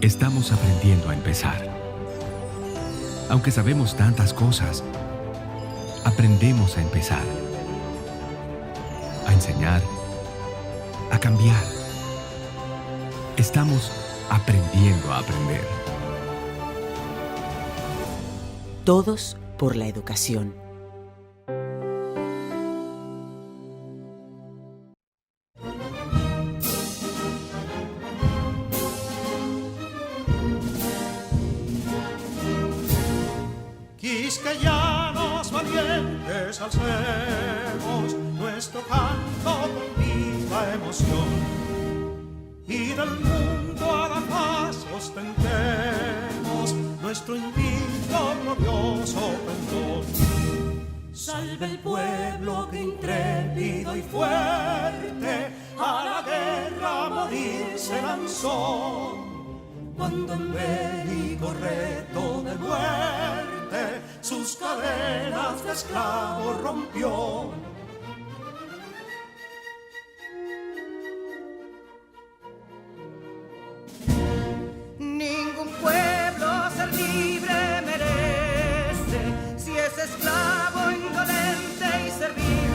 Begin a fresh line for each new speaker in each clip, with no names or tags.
Estamos aprendiendo a empezar. Aunque sabemos tantas cosas, aprendemos a empezar, a enseñar, a cambiar. Estamos aprendiendo a aprender.
Todos por la educación.
Quisqueyanos valientes alcemos nuestro canto con viva emoción, y del mundo a la paz ostentemos nuestro invicto glorioso pendón. Salve el pueblo que intrépido y fuerte a la guerra a morir se lanzó, cuando en bélico reto de muerte sus cadenas de esclavo rompió.
Ningún pueblo ser libre merece si es esclavo, indolente y servil.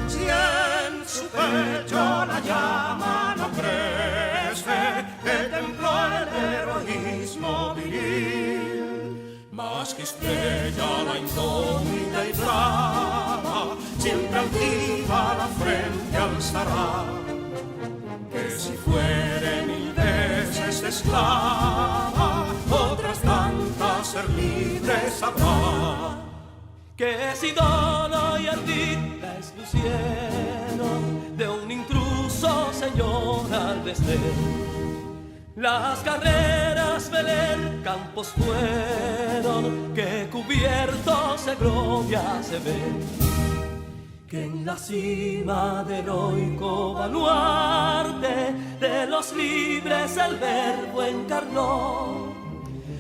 Si en su pecho la llama no crece, que templó el heroísmo viril, más que estrella la indómita y brava, siempre altiva la frente alzará, que si fuere mil veces esclava, otras tantas ser libres habrá.
Que si dono y arditas lucieron de un intruso señor al desdén, las carreras Belén campos fueron que cubiertos de gloria se ven, que en la cima del heroico baluarte de los libres el verbo encarnó,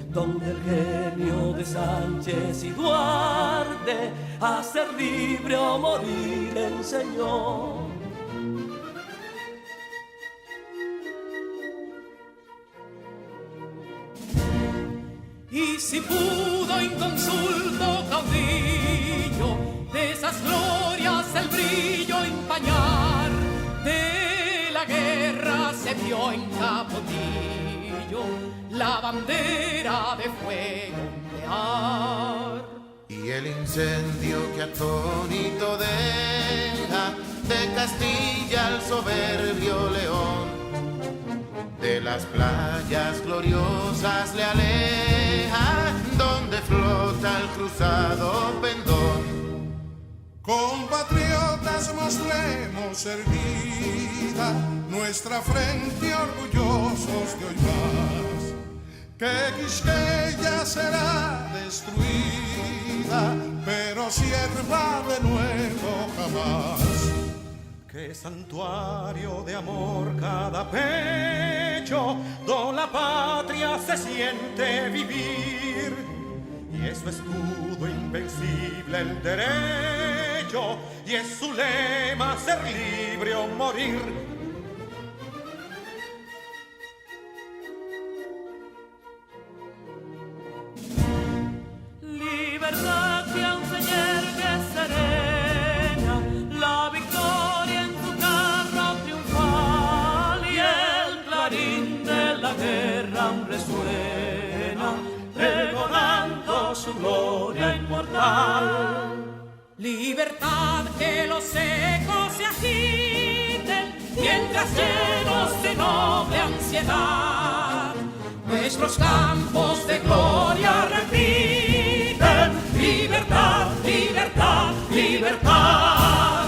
donde el genio de Sánchez y Duarte a ser libre o morir enseñó.
Y si pudo inconsulto caudillo de esas glorias el brillo empañar, de la guerra se vio en Capotillo la bandera de fuego ondear.
Y el incendio que atónito deja de Castilla al soberbio león, de las playas gloriosas le aleja, donde flota el cruzado pendón.
Compatriotas, mostremos erguida nuestra frente orgullosos de hoy más, que Quisqueya será destruida, pero sierva de nuevo jamás. Que santuario de amor cada pecho, donde la patria se siente vivir, y es su escudo invencible el derecho, y es su lema ser libre o morir.
Libertad que aún se yergue serena, la victoria en tu carro triunfal, y el clarín de la guerra aún resuena, pregonando su gloria inmortal.
Libertad, que los ecos se agiten mientras llenos de noble ansiedad nuestros campos de gloria repiten: libertad, libertad, libertad.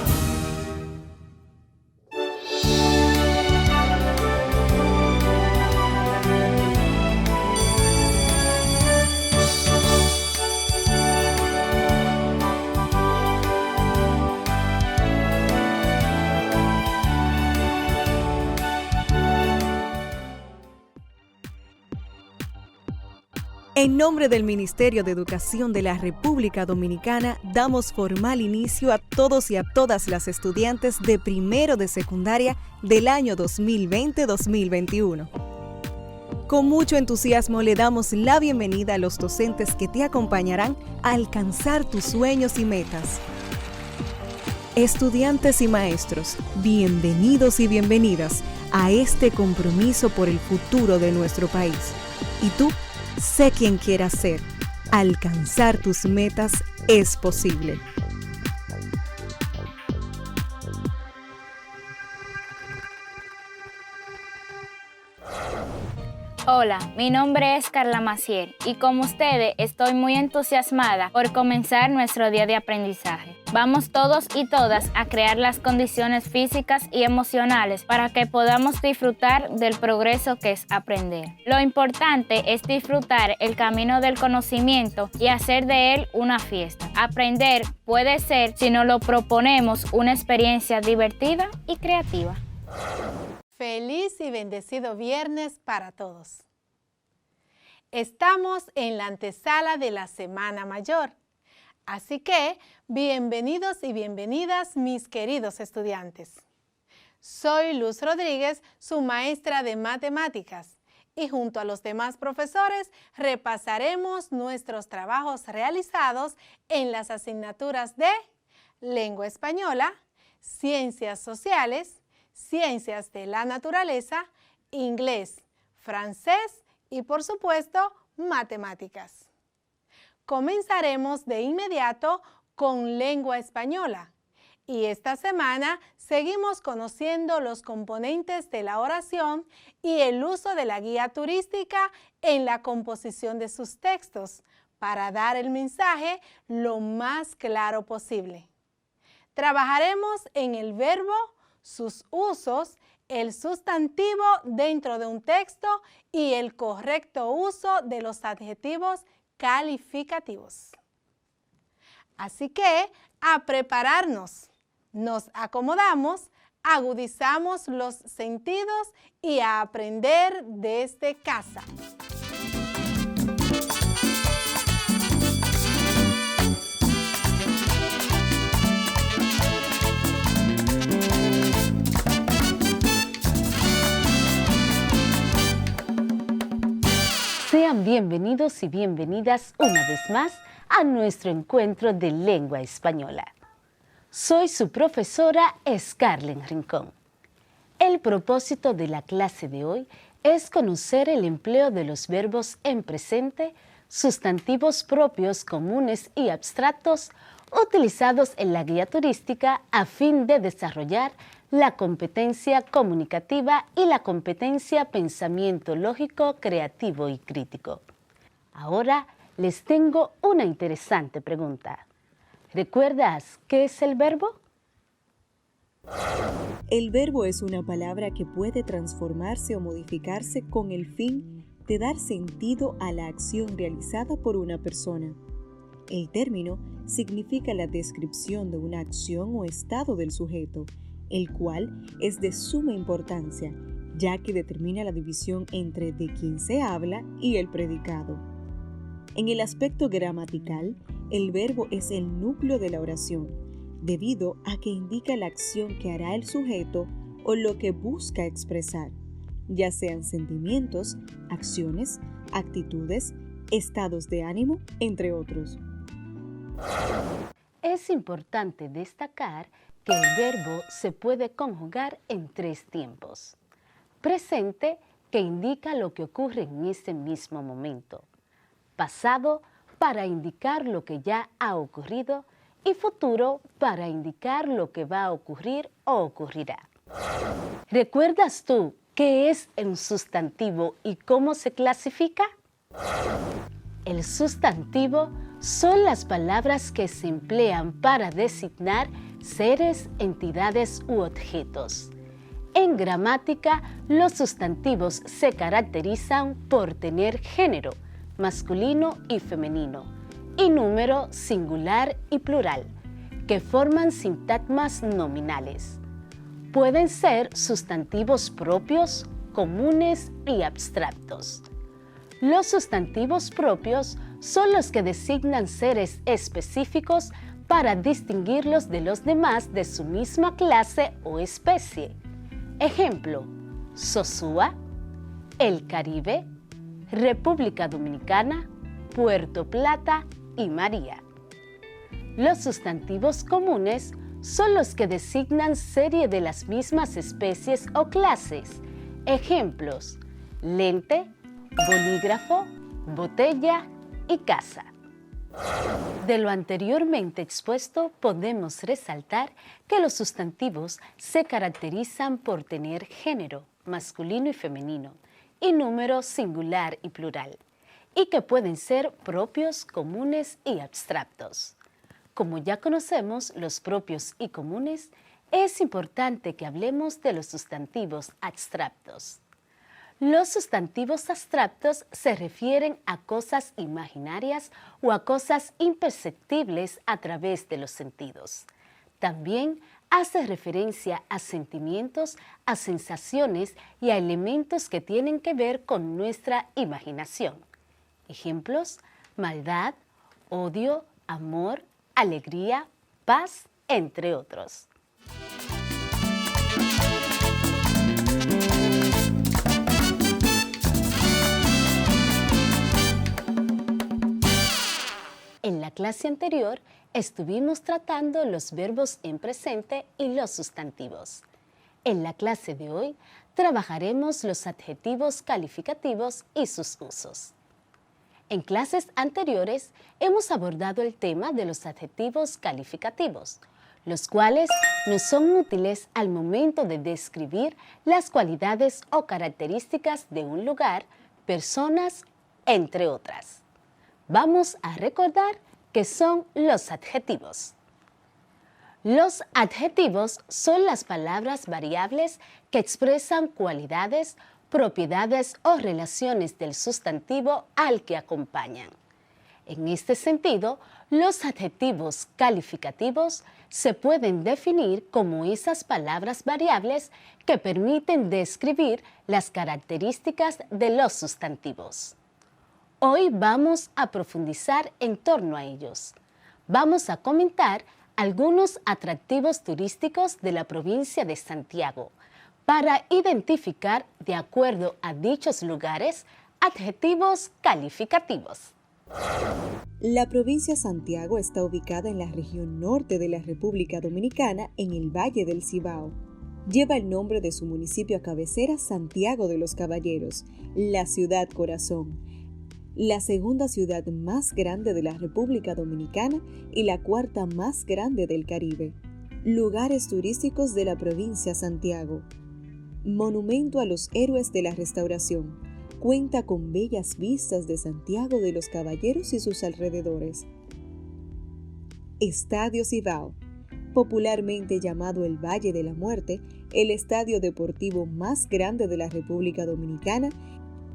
En nombre del Ministerio de Educación de la República Dominicana, damos formal inicio a todos y a todas las estudiantes de primero de secundaria del año 2020-2021. Con mucho entusiasmo le damos la bienvenida a los docentes que te acompañarán a alcanzar tus sueños y metas. Estudiantes y maestros, bienvenidos y bienvenidas a este compromiso por el futuro de nuestro país. Y tú, sé quien quieras ser. Alcanzar tus metas es posible.
Hola, mi nombre es Carla Maciel y como ustedes estoy muy entusiasmada por comenzar nuestro día de aprendizaje. Vamos todos y todas a crear las condiciones físicas y emocionales para que podamos disfrutar del progreso que es aprender. Lo importante es disfrutar el camino del conocimiento y hacer de él una fiesta. Aprender puede ser, si nos lo proponemos, una experiencia divertida y creativa.
Feliz y bendecido viernes para todos. Estamos en la antesala de la Semana Mayor, así que bienvenidos y bienvenidas mis queridos estudiantes. Soy Luz Rodríguez, su maestra de matemáticas, y junto a los demás profesores repasaremos nuestros trabajos realizados en las asignaturas de Lengua Española, Ciencias Sociales, Ciencias de la Naturaleza, Inglés, Francés y, por supuesto, Matemáticas. Comenzaremos de inmediato con Lengua Española y esta semana seguimos conociendo los componentes de la oración y el uso de la guía turística en la composición de sus textos para dar el mensaje lo más claro posible. Trabajaremos en el verbo, sus usos, el sustantivo dentro de un texto y el correcto uso de los adjetivos calificativos. Así que, a prepararnos, nos acomodamos, agudizamos los sentidos y a aprender desde casa.
Sean bienvenidos y bienvenidas una vez más a nuestro encuentro de Lengua Española. Soy su profesora Scarlett Rincón. El propósito de la clase de hoy es conocer el empleo de los verbos en presente, sustantivos propios, comunes y abstractos utilizados en la guía turística a fin de desarrollar la competencia comunicativa y la competencia pensamiento lógico, creativo y crítico. Ahora les tengo una interesante pregunta. ¿Recuerdas qué es el verbo?
El verbo es una palabra que puede transformarse o modificarse con el fin de dar sentido a la acción realizada por una persona. El término significa la descripción de una acción o estado del sujeto, el cual es de suma importancia, ya que determina la división entre de quien se habla y el predicado. En el aspecto gramatical, el verbo es el núcleo de la oración, debido a que indica la acción que hará el sujeto o lo que busca expresar, ya sean sentimientos, acciones, actitudes, estados de ánimo, entre otros.
Es importante destacar que el verbo se puede conjugar en 3 tiempos. Presente, que indica lo que ocurre en ese mismo momento. Pasado, para indicar lo que ya ha ocurrido. Y futuro, para indicar lo que va a ocurrir o ocurrirá. ¿Recuerdas tú qué es un sustantivo y cómo se clasifica? El sustantivo son las palabras que se emplean para designar seres, entidades u objetos. En gramática, los sustantivos se caracterizan por tener género, masculino y femenino, y número singular y plural, que forman sintagmas nominales. Pueden ser sustantivos propios, comunes y abstractos. Los sustantivos propios son los que designan seres específicos para distinguirlos de los demás de su misma clase o especie. Ejemplo, Sosúa, el Caribe, República Dominicana, Puerto Plata y María. Los sustantivos comunes son los que designan serie de las mismas especies o clases. Ejemplos: lente, bolígrafo, botella y casa. De lo anteriormente expuesto, podemos resaltar que los sustantivos se caracterizan por tener género, masculino y femenino, y número singular y plural, y que pueden ser propios, comunes y abstractos. Como ya conocemos los propios y comunes, es importante que hablemos de los sustantivos abstractos. Los sustantivos abstractos se refieren a cosas imaginarias o a cosas imperceptibles a través de los sentidos. También hace referencia a sentimientos, a sensaciones y a elementos que tienen que ver con nuestra imaginación. Ejemplos: maldad, odio, amor, alegría, paz, entre otros. En la clase anterior estuvimos tratando los verbos en presente y los sustantivos. En la clase de hoy trabajaremos los adjetivos calificativos y sus usos. En clases anteriores hemos abordado el tema de los adjetivos calificativos, los cuales nos son útiles al momento de describir las cualidades o características de un lugar, personas, entre otras. Vamos a recordar qué son los adjetivos. Los adjetivos son las palabras variables que expresan cualidades, propiedades o relaciones del sustantivo al que acompañan. En este sentido, los adjetivos calificativos se pueden definir como esas palabras variables que permiten describir las características de los sustantivos. Hoy vamos a profundizar en torno a ellos. Vamos a comentar algunos atractivos turísticos de la provincia de Santiago para identificar, de acuerdo a dichos lugares, adjetivos calificativos.
La provincia de Santiago está ubicada en la región norte de la República Dominicana, en el Valle del Cibao. Lleva el nombre de su municipio a cabecera, Santiago de los Caballeros, la ciudad corazón, la segunda ciudad más grande de la República Dominicana y la cuarta más grande del Caribe. Lugares turísticos de la provincia de Santiago. Monumento a los héroes de la Restauración. Cuenta con bellas vistas de Santiago de los Caballeros y sus alrededores. Estadio Cibao. Popularmente llamado el Valle de la Muerte, el estadio deportivo más grande de la República Dominicana,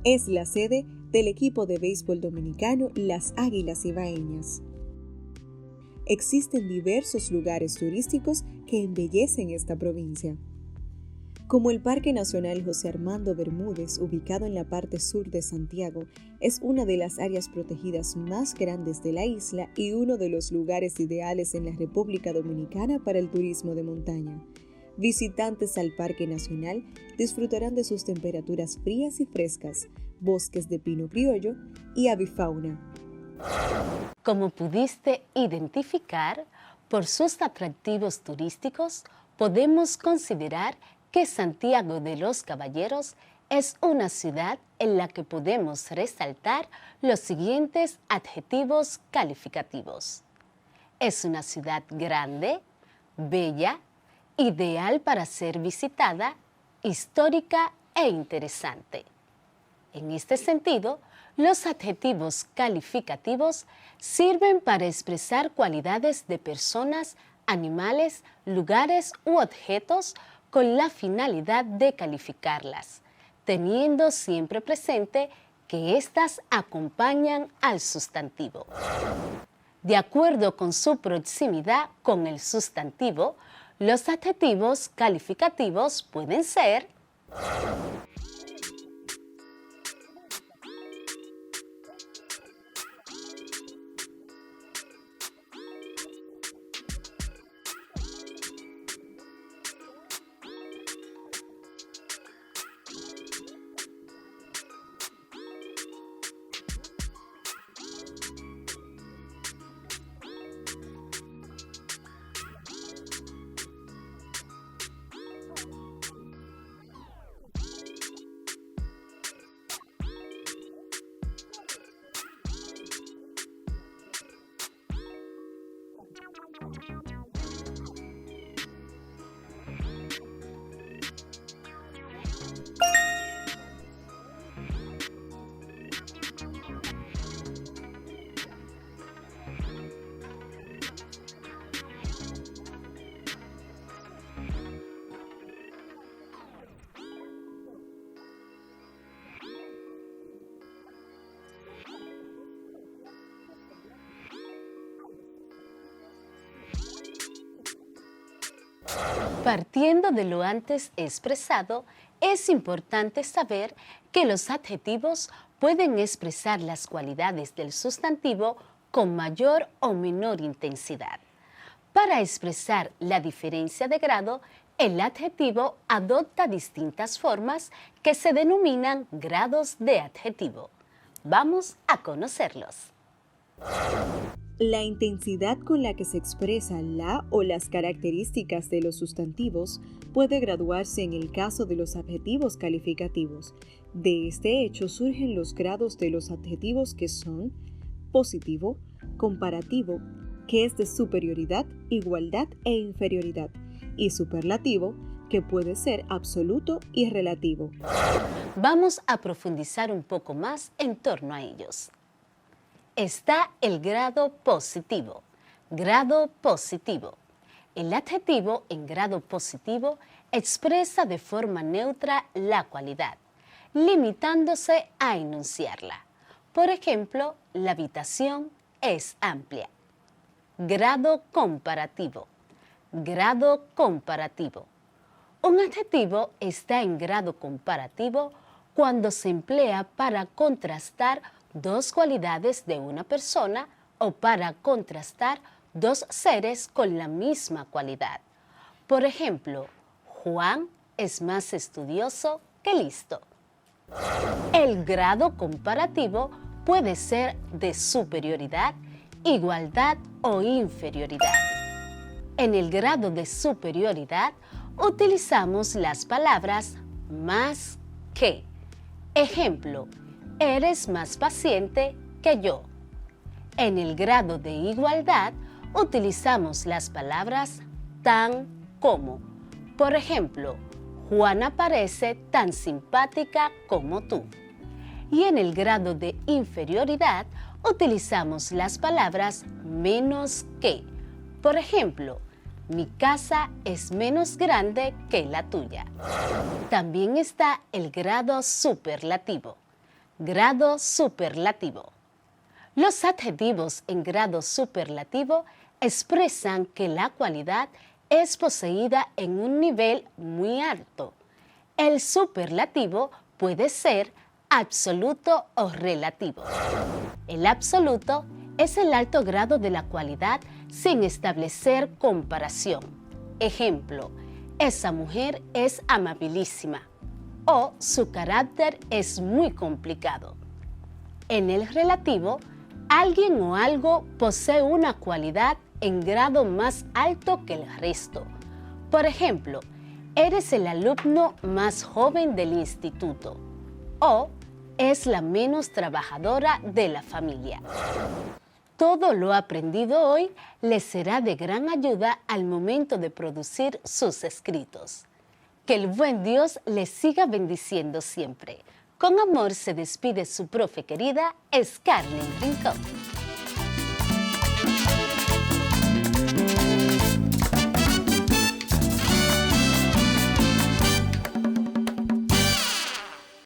es la sede del equipo de béisbol dominicano, las Águilas Cibaeñas. Existen diversos lugares turísticos que embellecen esta provincia, como el Parque Nacional José Armando Bermúdez, ubicado en la parte sur de Santiago. Es una de las áreas protegidas más grandes de la isla y uno de los lugares ideales en la República Dominicana para el turismo de montaña. Visitantes al Parque Nacional disfrutarán de sus temperaturas frías y frescas, bosques de pino criollo y avifauna.
Como pudiste identificar, por sus atractivos turísticos, podemos considerar que Santiago de los Caballeros es una ciudad en la que podemos resaltar los siguientes adjetivos calificativos. Es una ciudad grande, bella, ideal para ser visitada, histórica e interesante. En este sentido, los adjetivos calificativos sirven para expresar cualidades de personas, animales, lugares u objetos con la finalidad de calificarlas, teniendo siempre presente que éstas acompañan al sustantivo. De acuerdo con su proximidad con el sustantivo, los adjetivos calificativos pueden ser Partiendo de lo antes expresado, es importante saber que los adjetivos pueden expresar las cualidades del sustantivo con mayor o menor intensidad. Para expresar la diferencia de grado, el adjetivo adopta distintas formas que se denominan grados de adjetivo. Vamos a conocerlos.
La intensidad con la que se expresa la o las características de los sustantivos puede graduarse en el caso de los adjetivos calificativos. De este hecho surgen los grados de los adjetivos que son positivo, comparativo, que es de superioridad, igualdad e inferioridad, y superlativo, que puede ser absoluto y relativo.
Vamos a profundizar un poco más en torno a ellos. Está el grado positivo. Grado positivo. El adjetivo en grado positivo expresa de forma neutra la cualidad, limitándose a enunciarla. Por ejemplo, la habitación es amplia. Grado comparativo. Grado comparativo. Un adjetivo está en grado comparativo cuando se emplea para contrastar dos cualidades de una persona o para contrastar dos seres con la misma cualidad. Por ejemplo, Juan es más estudioso que listo. El grado comparativo puede ser de superioridad, igualdad o inferioridad. En el grado de superioridad utilizamos las palabras más que. Ejemplo, eres más paciente que yo. En el grado de igualdad utilizamos las palabras tan como. Por ejemplo, Juana parece tan simpática como tú. Y en el grado de inferioridad utilizamos las palabras menos que. Por ejemplo, mi casa es menos grande que la tuya. También está el grado superlativo. Grado superlativo. Los adjetivos en grado superlativo expresan que la cualidad es poseída en un nivel muy alto. El superlativo puede ser absoluto o relativo. El absoluto es el alto grado de la cualidad sin establecer comparación. Ejemplo, esa mujer es amabilísima o su carácter es muy complicado. En el relativo, alguien o algo posee una cualidad en grado más alto que el resto. Por ejemplo, eres el alumno más joven del instituto o es la menos trabajadora de la familia. Todo lo aprendido hoy les será de gran ayuda al momento de producir sus escritos. Que el buen Dios les siga bendiciendo siempre. Con amor se despide su profe querida, Scarlett Rincón.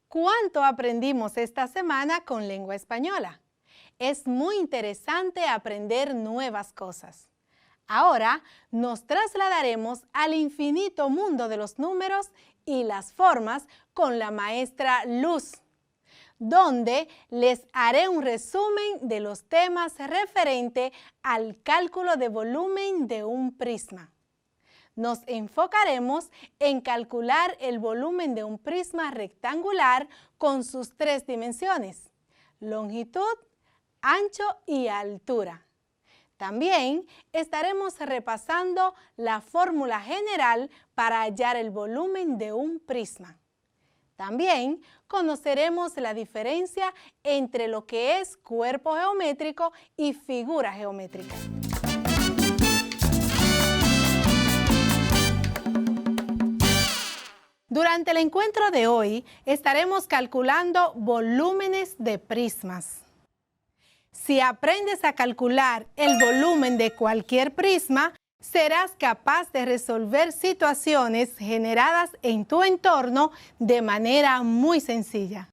¿Cuánto aprendimos esta semana con lengua española? Es muy interesante aprender nuevas cosas. Ahora nos trasladaremos al infinito mundo de los números y las formas con la maestra Luz, donde les haré un resumen de los temas referente al cálculo de volumen de un prisma. Nos enfocaremos en calcular el volumen de un prisma rectangular con sus tres dimensiones: longitud, ancho y altura. También estaremos repasando la fórmula general para hallar el volumen de un prisma. También conoceremos la diferencia entre lo que es cuerpo geométrico y figura geométrica. Durante el encuentro de hoy estaremos calculando volúmenes de prismas. Si aprendes a calcular el volumen de cualquier prisma, serás capaz de resolver situaciones generadas en tu entorno de manera muy sencilla.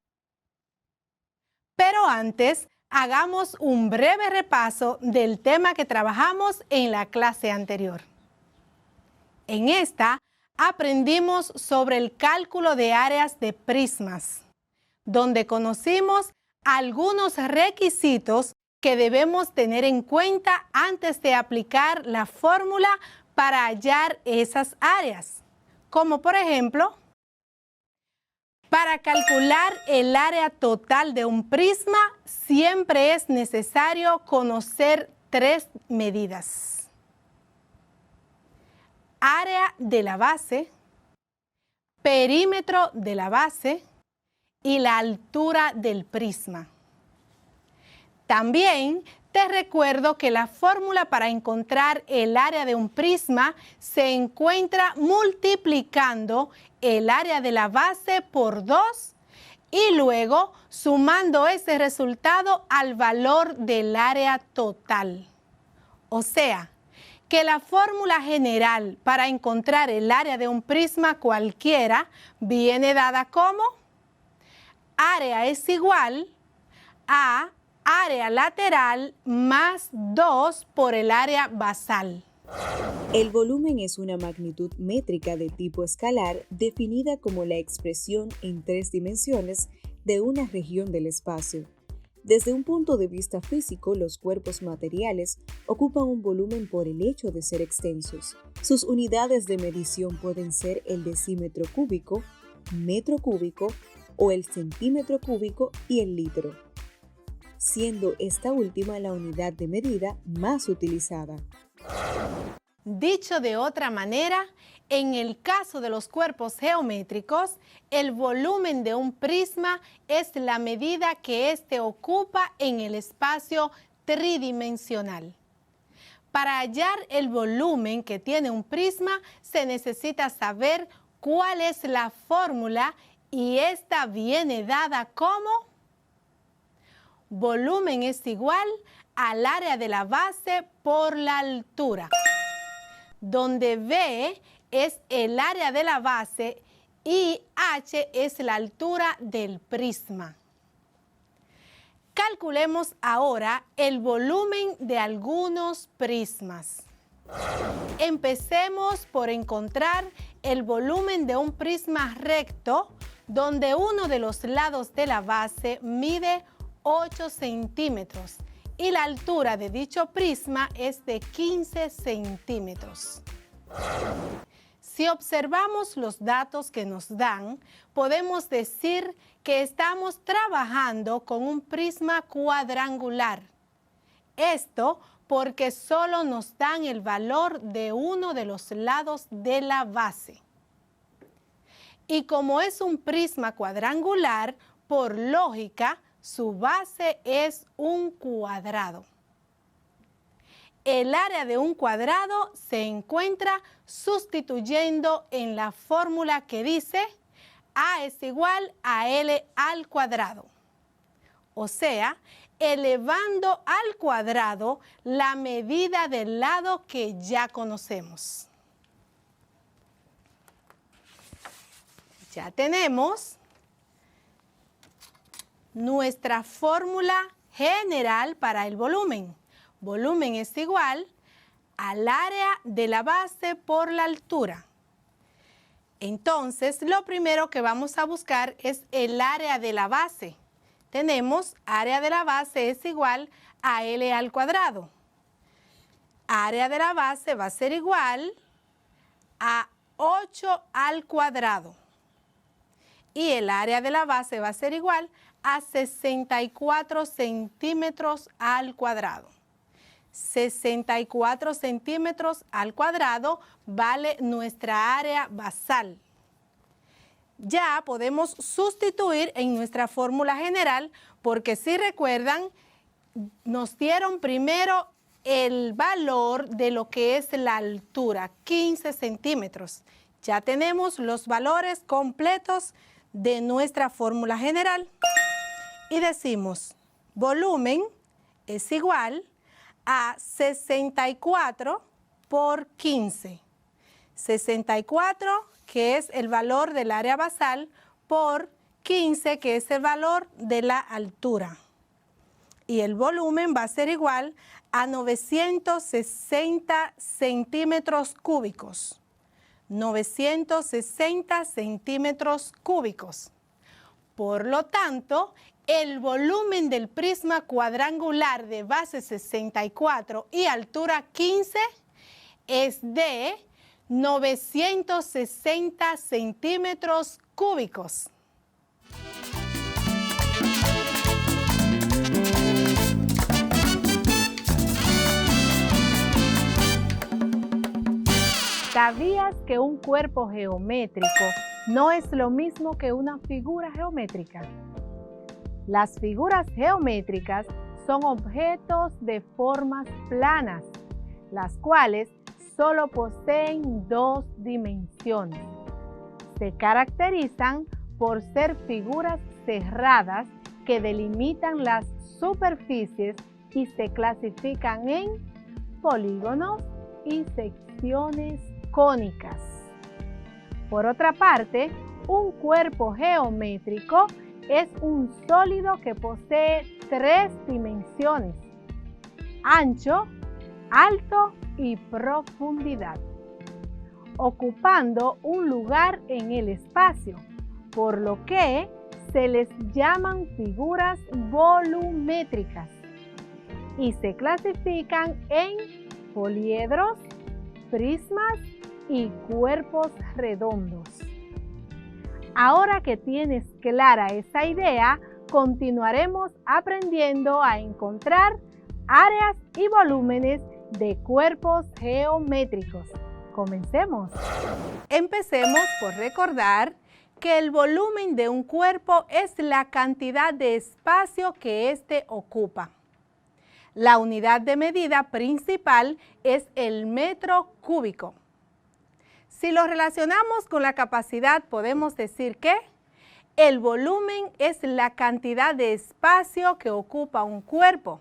Pero antes, hagamos un breve repaso del tema que trabajamos en la clase anterior. En esta, aprendimos sobre el cálculo de áreas de prismas, donde conocimos algunos requisitos que debemos tener en cuenta antes de aplicar la fórmula para hallar esas áreas. Como por ejemplo, para calcular el área total de un prisma, siempre es necesario conocer 3 medidas: área de la base, perímetro de la base y la altura del prisma. También te recuerdo que la fórmula para encontrar el área de un prisma se encuentra multiplicando el área de la base por 2 y luego sumando ese resultado al valor del área total. O sea, que la fórmula general para encontrar el área de un prisma cualquiera viene dada como área es igual a área lateral más 2 por el área basal.
El volumen es una magnitud métrica de tipo escalar definida como la expresión en 3 dimensiones de una región del espacio. Desde un punto de vista físico, los cuerpos materiales ocupan un volumen por el hecho de ser extensos. Sus unidades de medición pueden ser el decímetro cúbico, metro cúbico o el centímetro cúbico y el litro, siendo esta última la unidad de medida más utilizada.
Dicho de otra manera, en el caso de los cuerpos geométricos, el volumen de un prisma es la medida que éste ocupa en el espacio tridimensional. Para hallar el volumen que tiene un prisma, se necesita saber cuál es la fórmula y esta viene dada como volumen es igual al área de la base por la altura, donde B es el área de la base y H es la altura del prisma. Calculemos ahora el volumen de algunos prismas. Empecemos por encontrar el volumen de un prisma recto, donde uno de los lados de la base mide 8 centímetros y la altura de dicho prisma es de 15 centímetros. Si observamos los datos que nos dan, podemos decir que estamos trabajando con un prisma cuadrangular. Esto porque solo nos dan el valor de uno de los lados de la base. Y como es un prisma cuadrangular, por lógica, su base es un cuadrado. El área de un cuadrado se encuentra sustituyendo en la fórmula que dice A es igual a L al cuadrado. O sea, elevando al cuadrado la medida del lado que ya conocemos. Ya tenemos nuestra fórmula general para el volumen. Volumen es igual al área de la base por la altura. Entonces, lo primero que vamos a buscar es el área de la base. Tenemos área de la base es igual a L al cuadrado. Área de la base va a ser igual a 8 al cuadrado. Y el área de la base va a ser igual a 64 centímetros al cuadrado. 64 centímetros al cuadrado vale nuestra área basal. Ya podemos sustituir en nuestra fórmula general porque si recuerdan, nos dieron primero el valor de lo que es la altura, 15 centímetros. Ya tenemos los valores completos de nuestra fórmula general y decimos volumen es igual a 64 por 15. 64, que es el valor del área basal, por 15, que es el valor de la altura. Y el volumen va a ser igual a 960 centímetros cúbicos. 960 centímetros cúbicos. Por lo tanto, el volumen del prisma cuadrangular de base 64 y altura 15 es de 960 centímetros cúbicos. ¿Sabías que un cuerpo geométrico no es lo mismo que una figura geométrica? Las figuras geométricas son objetos de formas planas, las cuales solo poseen dos dimensiones. Se caracterizan por ser figuras cerradas que delimitan las superficies y se clasifican en polígonos y secciones cónicas. Por otra parte, un cuerpo geométrico es un sólido que posee tres dimensiones: ancho, alto y profundidad, ocupando un lugar en el espacio, por lo que se les llaman figuras volumétricas y se clasifican en poliedros, prismas y cuerpos redondos. Ahora que tienes clara esa idea, continuaremos aprendiendo a encontrar áreas y volúmenes de cuerpos geométricos. Comencemos. Empecemos por recordar que el volumen de un cuerpo es la cantidad de espacio que éste ocupa. La unidad de medida principal es el metro cúbico. Si lo relacionamos con la capacidad, podemos decir que el volumen es la cantidad de espacio que ocupa un cuerpo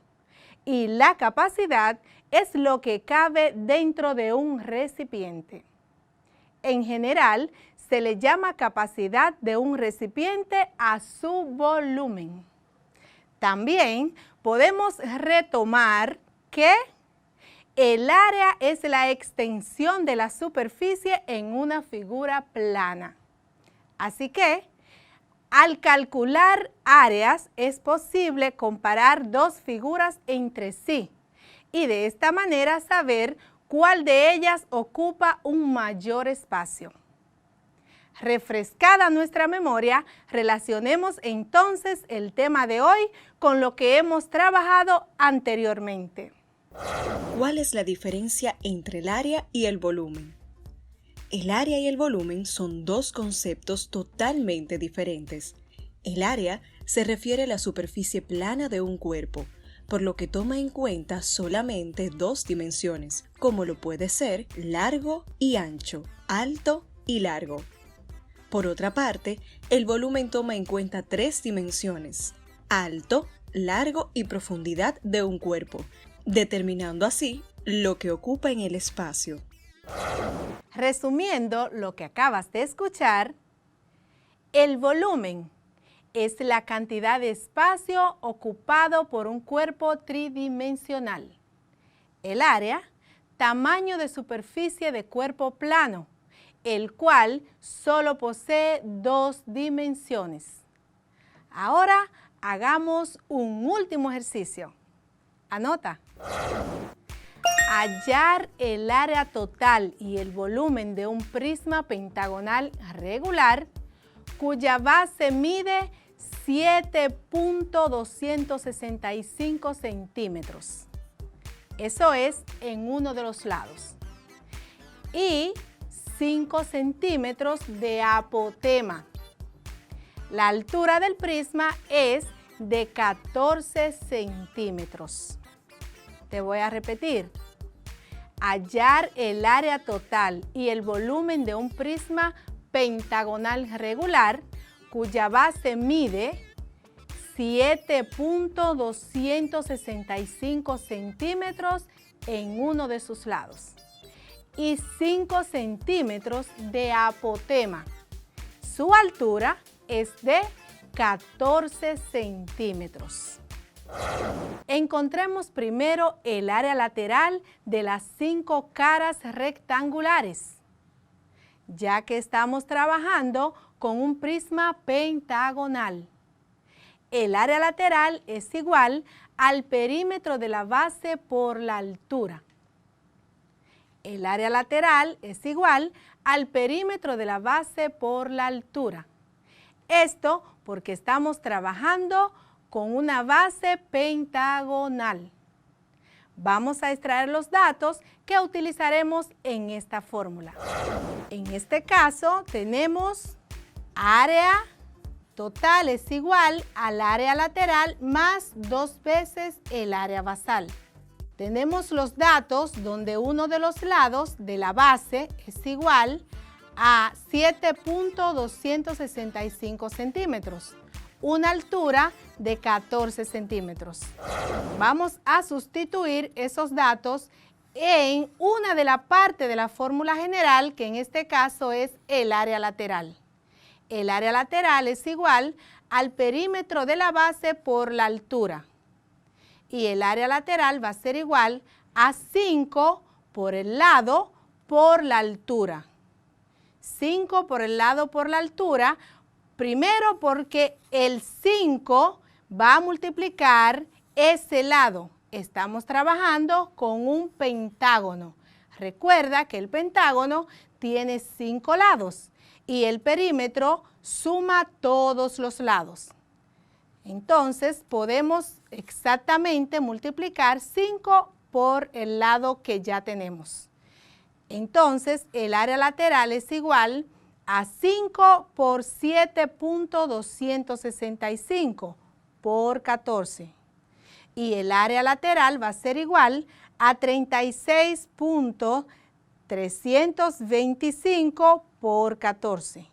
y la capacidad es lo que cabe dentro de un recipiente. En general, se le llama capacidad de un recipiente a su volumen. También podemos retomar que el área es la extensión de la superficie en una figura plana. Así que, al calcular áreas, es posible comparar dos figuras entre sí y de esta manera saber cuál de ellas ocupa un mayor espacio. Refrescada nuestra memoria, relacionemos entonces el tema de hoy con lo que hemos trabajado anteriormente.
¿Cuál es la diferencia entre el área y el volumen? El área y el volumen son dos conceptos totalmente diferentes. El área se refiere a la superficie plana de un cuerpo, por lo que toma en cuenta solamente dos dimensiones, como lo puede ser largo y ancho, alto y largo. Por otra parte, el volumen toma en cuenta tres dimensiones: alto, largo y profundidad de un cuerpo, determinando así lo que ocupa en el espacio.
Resumiendo lo que acabas de escuchar, el volumen es la cantidad de espacio ocupado por un cuerpo tridimensional. El área, tamaño de superficie de cuerpo plano, el cual solo posee dos dimensiones. Ahora hagamos un último ejercicio. Anota. Hallar el área total y el volumen de un prisma pentagonal regular cuya base mide 7.265 centímetros. Eso es en uno de los lados. Y 5 centímetros de apotema. La altura del prisma es de 14 centímetros. Te voy a repetir. Hallar el área total y el volumen de un prisma pentagonal regular cuya base mide 7.265 centímetros en uno de sus lados y 5 centímetros de apotema. Su altura es de 14 centímetros. Encontremos primero el área lateral de las 5 caras rectangulares. ya que estamos trabajando con un prisma pentagonal. El área lateral es igual al perímetro de la base por la altura. El área lateral es igual al perímetro de la base por la altura. Esto porque estamos trabajando con una base pentagonal. Vamos a extraer los datos que utilizaremos en esta fórmula. En este caso tenemos área total es igual al área lateral más 2 veces el área basal. Tenemos los datos donde uno de los lados de la base es igual a 7.265 centímetros, una altura de 14 centímetros. Vamos a sustituir esos datos en una de la parte de la fórmula general, que en este caso es el área lateral. El área lateral es igual al perímetro de la base por la altura. Y el área lateral va a ser igual a 5 por el lado por la altura. 5 por el lado por la altura, primero porque el 5 va a multiplicar ese lado. Estamos trabajando con un pentágono. Recuerda que el pentágono tiene 5 lados y el perímetro suma todos los lados. Entonces podemos exactamente multiplicar 5 por el lado que ya tenemos. Entonces el área lateral es igual a 5 por 7.265 por 14. Y el área lateral va a ser igual a 36.325 por 14.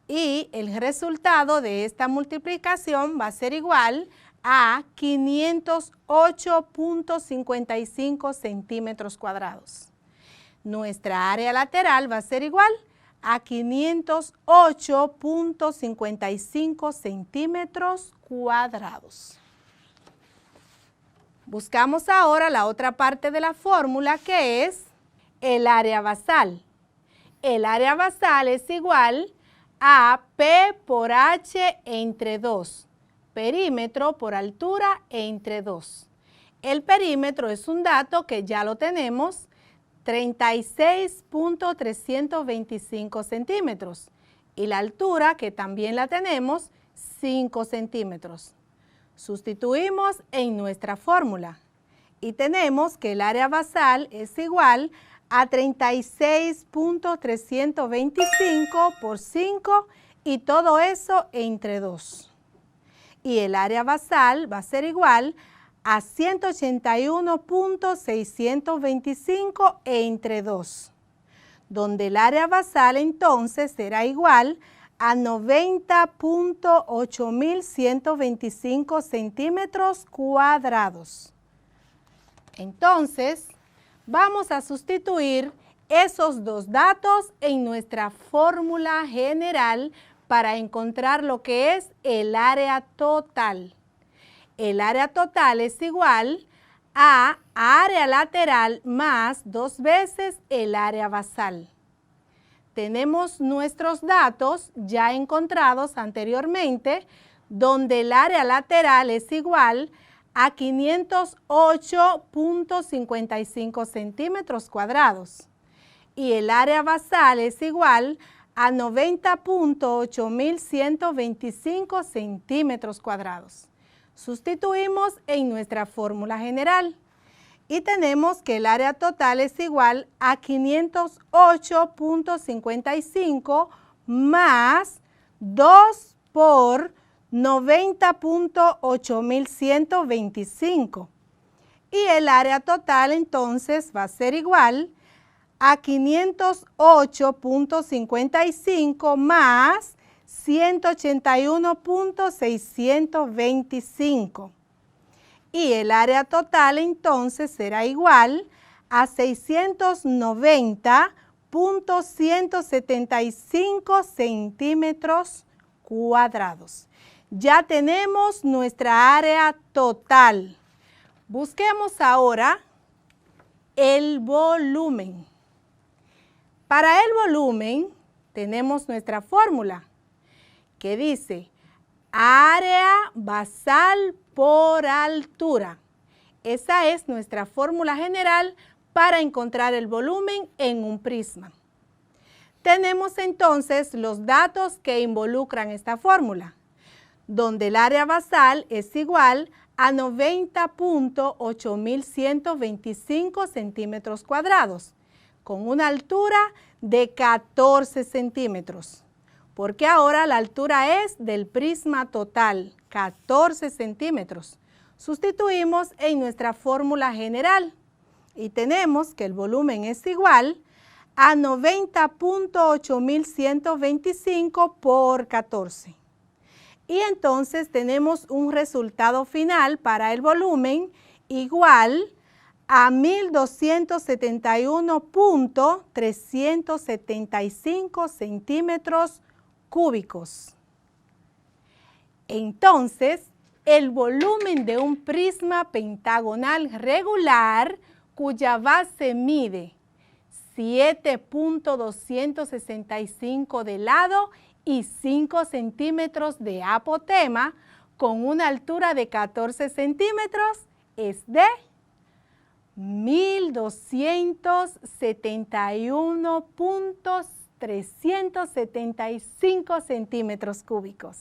Y el resultado de esta multiplicación va a ser igual a 508.55 centímetros cuadrados. Nuestra área lateral va a ser igual a 508.55 centímetros cuadrados. Buscamos ahora la otra parte de la fórmula, que es el área basal. El área basal es igual a P por H entre 2, perímetro por altura entre 2. El perímetro es un dato que ya lo tenemos, 36.325 centímetros. Y la altura, que también la tenemos, 5 centímetros. Sustituimos en nuestra fórmula y tenemos que el área basal es igual a 36.325 por 5 y todo eso entre 2. Y el área basal va a ser igual a 181.625 entre 2, donde el área basal entonces será igual a 90.8125 centímetros cuadrados. Entonces, vamos a sustituir esos dos datos en nuestra fórmula general para encontrar lo que es el área total. El área total es igual a área lateral más 2 veces el área basal. Tenemos nuestros datos ya encontrados anteriormente, donde el área lateral es igual a 508.55 centímetros cuadrados y el área basal es igual a 90.8125 centímetros cuadrados. Sustituimos en nuestra fórmula general y tenemos que el área total es igual a 508.55 más 2 por 90.8125. Y el área total entonces va a ser igual a 508.55 más 181.625. Y el área total entonces será igual a 690.175 centímetros cuadrados. Ya tenemos nuestra área total. Busquemos ahora el volumen. Para el volumen tenemos nuestra fórmula que dice área basal por altura. Esa es nuestra fórmula general para encontrar el volumen en un prisma. Tenemos entonces los datos que involucran esta fórmula, donde el área basal es igual a 90.8125 centímetros cuadrados, con una altura de 14 centímetros, porque ahora la altura es del prisma total, 14 centímetros. Sustituimos en nuestra fórmula general y tenemos que el volumen es igual a 90.8125 por 14. Y entonces tenemos un resultado final para el volumen igual a 1271.375 centímetros cúbicos. Entonces, el volumen de un prisma pentagonal regular cuya base mide 7.265 de lado y 5 centímetros de apotema, con una altura de 14 centímetros, es de 1.271.375 centímetros cúbicos.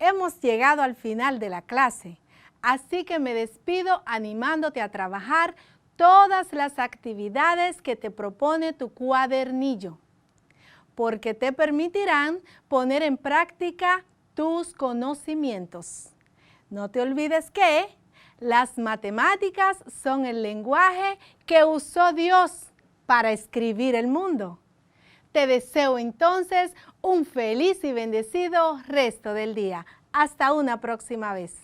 Hemos llegado al final de la clase, así que me despido animándote a trabajar todas las actividades que te propone tu cuadernillo, porque te permitirán poner en práctica tus conocimientos. No te olvides que las matemáticas son el lenguaje que usó Dios para escribir el mundo. Te deseo entonces un feliz y bendecido resto del día. Hasta una próxima vez.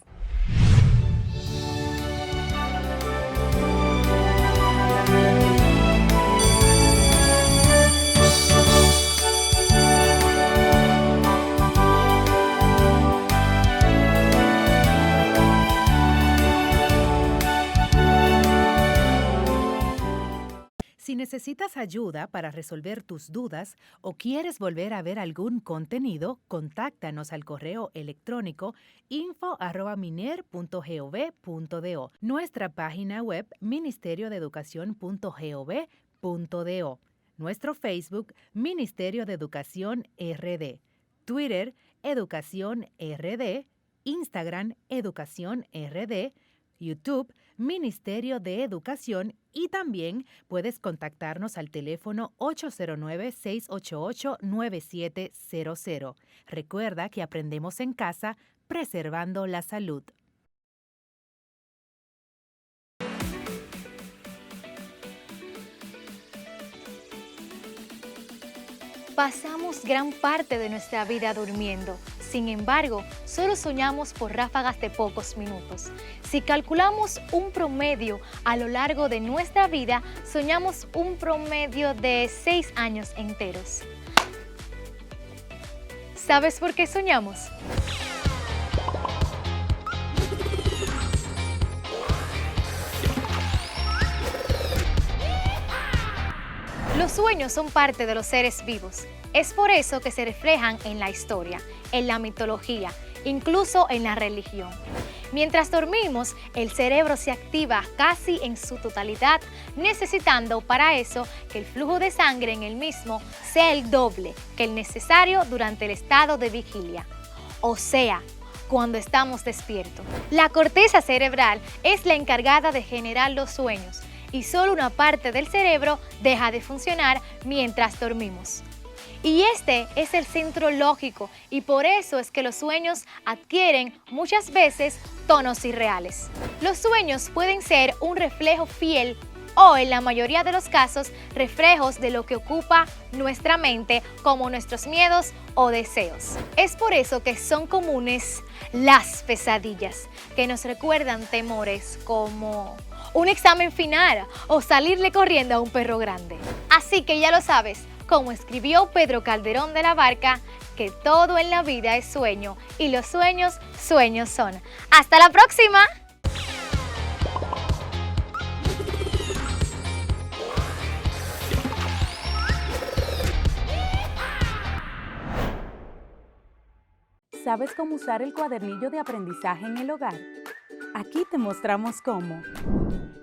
Si necesitas ayuda para resolver tus dudas o quieres volver a ver algún contenido, contáctanos al correo electrónico info@miner.gov.do, nuestra página web ministeriodeeducacion.gov.do, nuestro Facebook Ministerio de Educación RD, Twitter Educación RD, Instagram Educación RD, YouTube Ministerio de Educación, y también puedes contactarnos al teléfono 809-688-9700. Recuerda que aprendemos en casa, preservando la salud.
Pasamos gran parte de nuestra vida durmiendo. Sin embargo, solo soñamos por ráfagas de pocos minutos. Si calculamos un promedio a lo largo de nuestra vida, soñamos un promedio de 6 años enteros. ¿Sabes por qué soñamos? Los sueños son parte de los seres vivos. Es por eso que se reflejan en la historia, en la mitología, incluso en la religión. Mientras dormimos, el cerebro se activa casi en su totalidad, necesitando para eso que el flujo de sangre en el mismo sea el doble que el necesario durante el estado de vigilia, o sea, cuando estamos despiertos. La corteza cerebral es la encargada de generar los sueños, y solo una parte del cerebro deja de funcionar mientras dormimos. Y este es el centro lógico, y por eso es que los sueños adquieren muchas veces tonos irreales. Los sueños pueden ser un reflejo fiel o, en la mayoría de los casos, reflejos de lo que ocupa nuestra mente, como nuestros miedos o deseos. Es por eso que son comunes las pesadillas, que nos recuerdan temores como un examen final o salirle corriendo a un perro grande. Así que ya lo sabes, como escribió Pedro Calderón de la Barca, que todo en la vida es sueño y los sueños, sueños son. ¡Hasta la próxima!
¿Sabes cómo usar el cuadernillo de aprendizaje en el hogar? Aquí te mostramos cómo.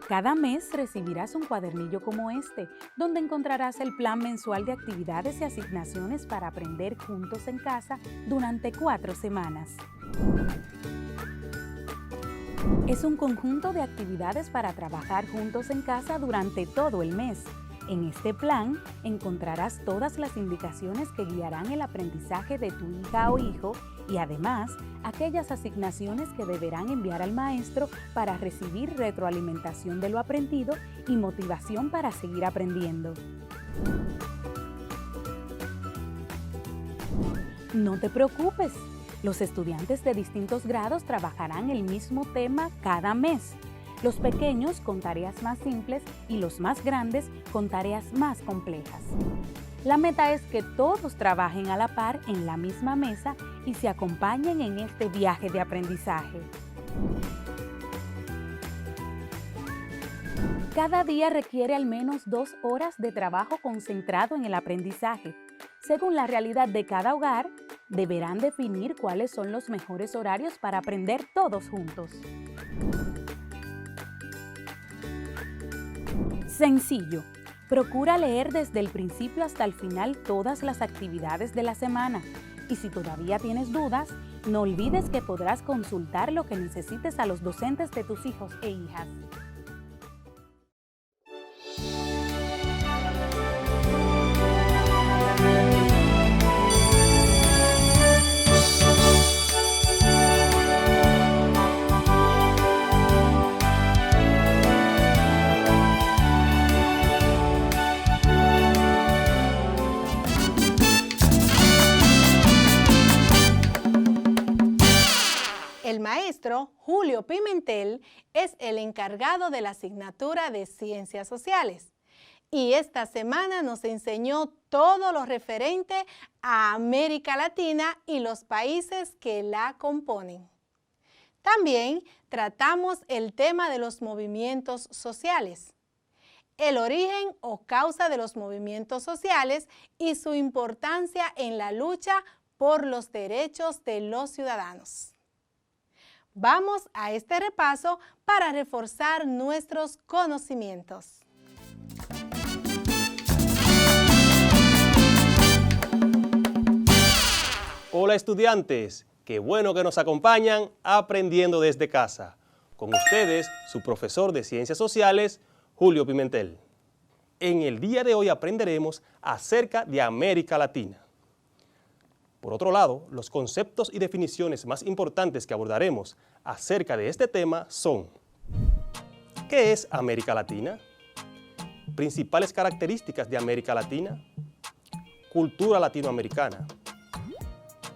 Cada mes recibirás un cuadernillo como este, donde encontrarás el plan mensual de actividades y asignaciones para aprender juntos en casa durante 4 semanas. Es un conjunto de actividades para trabajar juntos en casa durante todo el mes. En este plan encontrarás todas las indicaciones que guiarán el aprendizaje de tu hija o hijo y además aquellas asignaciones que deberán enviar al maestro para recibir retroalimentación de lo aprendido y motivación para seguir aprendiendo. No te preocupes, los estudiantes de distintos grados trabajarán el mismo tema cada mes. Los pequeños con tareas más simples y los más grandes con tareas más complejas. La meta es que todos trabajen a la par en la misma mesa y se acompañen en este viaje de aprendizaje. Cada día requiere al menos 2 horas de trabajo concentrado en el aprendizaje. Según la realidad de cada hogar, deberán definir cuáles son los mejores horarios para aprender todos juntos. Sencillo. Procura leer desde el principio hasta el final todas las actividades de la semana. Y si todavía tienes dudas, no olvides que podrás consultar lo que necesites a los docentes de tus hijos e hijas.
El maestro Julio Pimentel es el encargado de la asignatura de Ciencias Sociales y esta semana nos enseñó todo lo referente a América Latina y los países que la componen. También tratamos el tema de los movimientos sociales, el origen o causa de los movimientos sociales y su importancia en la lucha por los derechos de los ciudadanos. Vamos a este repaso para reforzar nuestros conocimientos.
Hola estudiantes, qué bueno que nos acompañan aprendiendo desde casa. Con ustedes, su profesor de Ciencias Sociales, Julio Pimentel. En el día de hoy aprenderemos acerca de América Latina. Por otro lado, los conceptos y definiciones más importantes que abordaremos acerca de este tema son: ¿qué es América Latina? Principales características de América Latina. Cultura latinoamericana.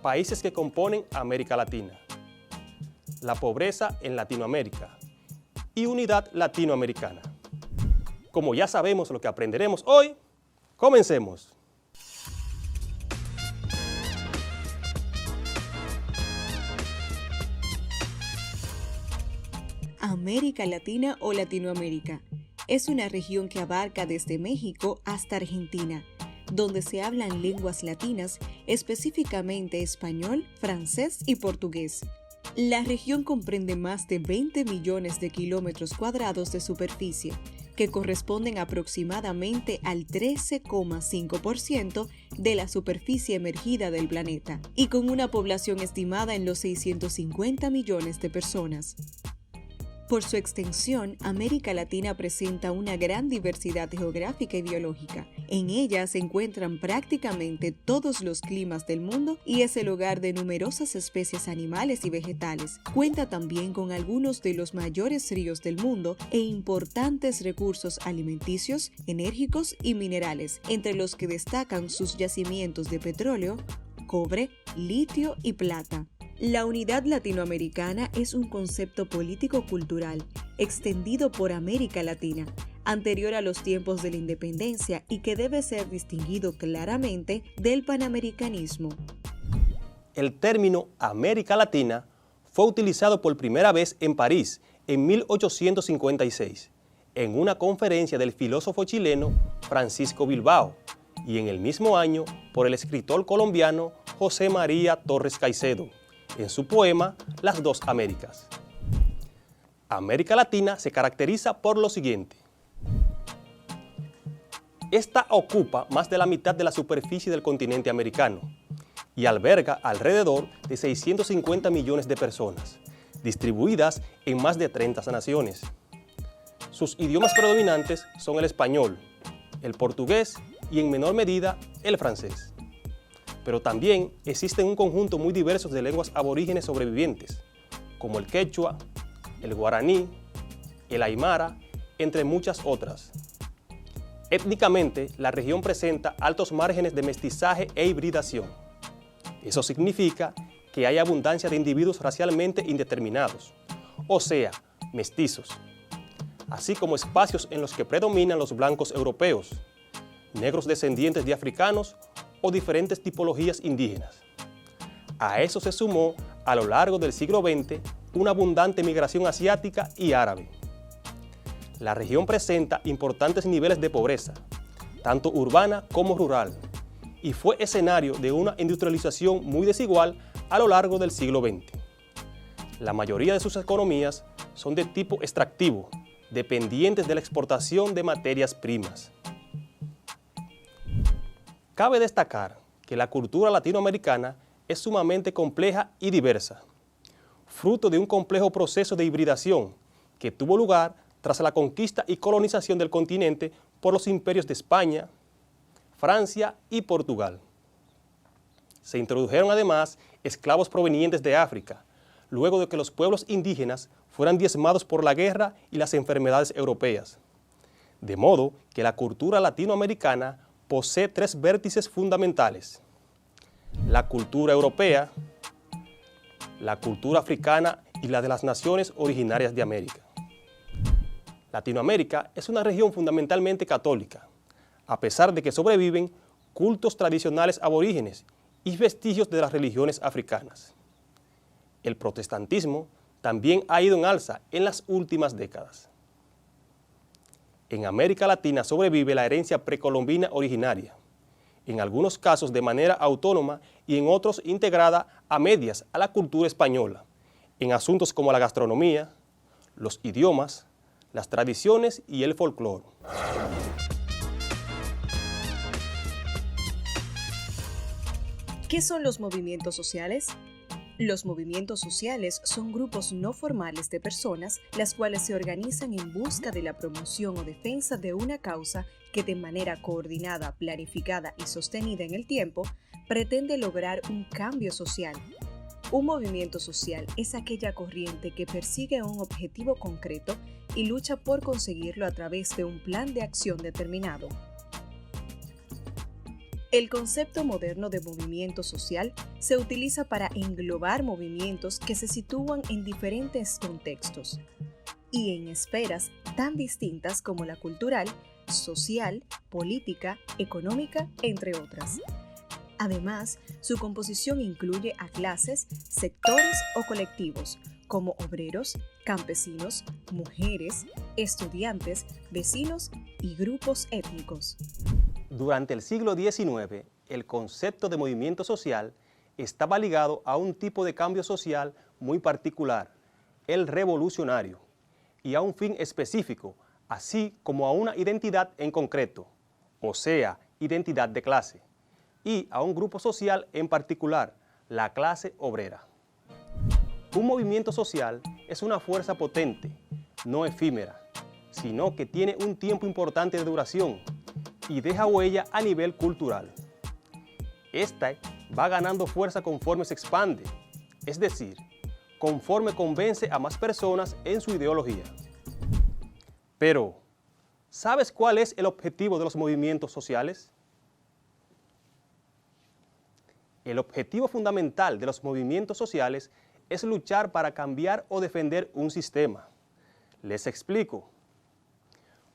Países que componen América Latina. La pobreza en Latinoamérica. Y unidad latinoamericana. Como ya sabemos lo que aprenderemos hoy, comencemos.
América Latina o Latinoamérica es una región que abarca desde México hasta Argentina, donde se hablan lenguas latinas, específicamente español, francés y portugués. La región comprende más de 20 millones de kilómetros cuadrados de superficie, que corresponden aproximadamente al 13,5% de la superficie emergida del planeta, y con una población estimada en los 650 millones de personas. Por su extensión, América Latina presenta una gran diversidad geográfica y biológica. En ella se encuentran prácticamente todos los climas del mundo y es el hogar de numerosas especies animales y vegetales. Cuenta también con algunos de los mayores ríos del mundo e importantes recursos alimenticios, enérgicos y minerales, entre los que destacan sus yacimientos de petróleo, cobre, litio y plata. La unidad latinoamericana es un concepto político-cultural extendido por América Latina, anterior a los tiempos de la independencia y que debe ser distinguido claramente del panamericanismo.
El término América Latina fue utilizado por primera vez en París en 1856, en una conferencia del filósofo chileno Francisco Bilbao, y en el mismo año por el escritor colombiano José María Torres Caicedo, en su poema Las dos Américas. América Latina se caracteriza por lo siguiente. Esta ocupa más de la mitad de la superficie del continente americano y alberga alrededor de 650 millones de personas, distribuidas en más de 30 naciones. Sus idiomas predominantes son el español, el portugués y en menor medida el francés. Pero también existen un conjunto muy diverso de lenguas aborígenes sobrevivientes, como el quechua, el guaraní, el aymara, entre muchas otras. Étnicamente, la región presenta altos márgenes de mestizaje e hibridación. Eso significa que hay abundancia de individuos racialmente indeterminados, o sea, mestizos, así como espacios en los que predominan los blancos europeos, negros descendientes de africanos o diferentes tipologías indígenas. A eso se sumó, a lo largo del siglo XX, una abundante migración asiática y árabe. La región presenta importantes niveles de pobreza, tanto urbana como rural, y fue escenario de una industrialización muy desigual a lo largo del siglo XX. La mayoría de sus economías son de tipo extractivo, dependientes de la exportación de materias primas. Cabe destacar que la cultura latinoamericana es sumamente compleja y diversa, fruto de un complejo proceso de hibridación que tuvo lugar tras la conquista y colonización del continente por los imperios de España, Francia y Portugal. Se introdujeron además esclavos provenientes de África, luego de que los pueblos indígenas fueran diezmados por la guerra y las enfermedades europeas. De modo que la cultura latinoamericana posee tres vértices fundamentales: la cultura europea, la cultura africana y la de las naciones originarias de América. Latinoamérica es una región fundamentalmente católica, a pesar de que sobreviven cultos tradicionales aborígenes y vestigios de las religiones africanas. El protestantismo también ha ido en alza en las últimas décadas. En América Latina sobrevive la herencia precolombina originaria, en algunos casos de manera autónoma y en otros integrada a medias a la cultura española, en asuntos como la gastronomía, los idiomas, las tradiciones y el folclore.
¿Qué son los movimientos sociales? Los movimientos sociales son grupos no formales de personas las cuales se organizan en busca de la promoción o defensa de una causa que de manera coordinada, planificada y sostenida en el tiempo pretende lograr un cambio social. Un movimiento social es aquella corriente que persigue un objetivo concreto y lucha por conseguirlo a través de un plan de acción determinado. El concepto moderno de movimiento social se utiliza para englobar movimientos que se sitúan en diferentes contextos y en esferas tan distintas como la cultural, social, política, económica, entre otras. Además, su composición incluye a clases, sectores o colectivos, como obreros, campesinos, mujeres, estudiantes, vecinos y grupos étnicos.
Durante el siglo XIX, el concepto de movimiento social estaba ligado a un tipo de cambio social muy particular, el revolucionario, y a un fin específico, así como a una identidad en concreto, o sea, identidad de clase, y a un grupo social en particular, la clase obrera. Un movimiento social es una fuerza potente, no efímera, sino que tiene un tiempo importante de duración y deja huella a nivel cultural. Esta va ganando fuerza conforme se expande, es decir, conforme convence a más personas en su ideología. Pero, ¿sabes cuál es el objetivo de los movimientos sociales? El objetivo fundamental de los movimientos sociales es luchar para cambiar o defender un sistema. Les explico.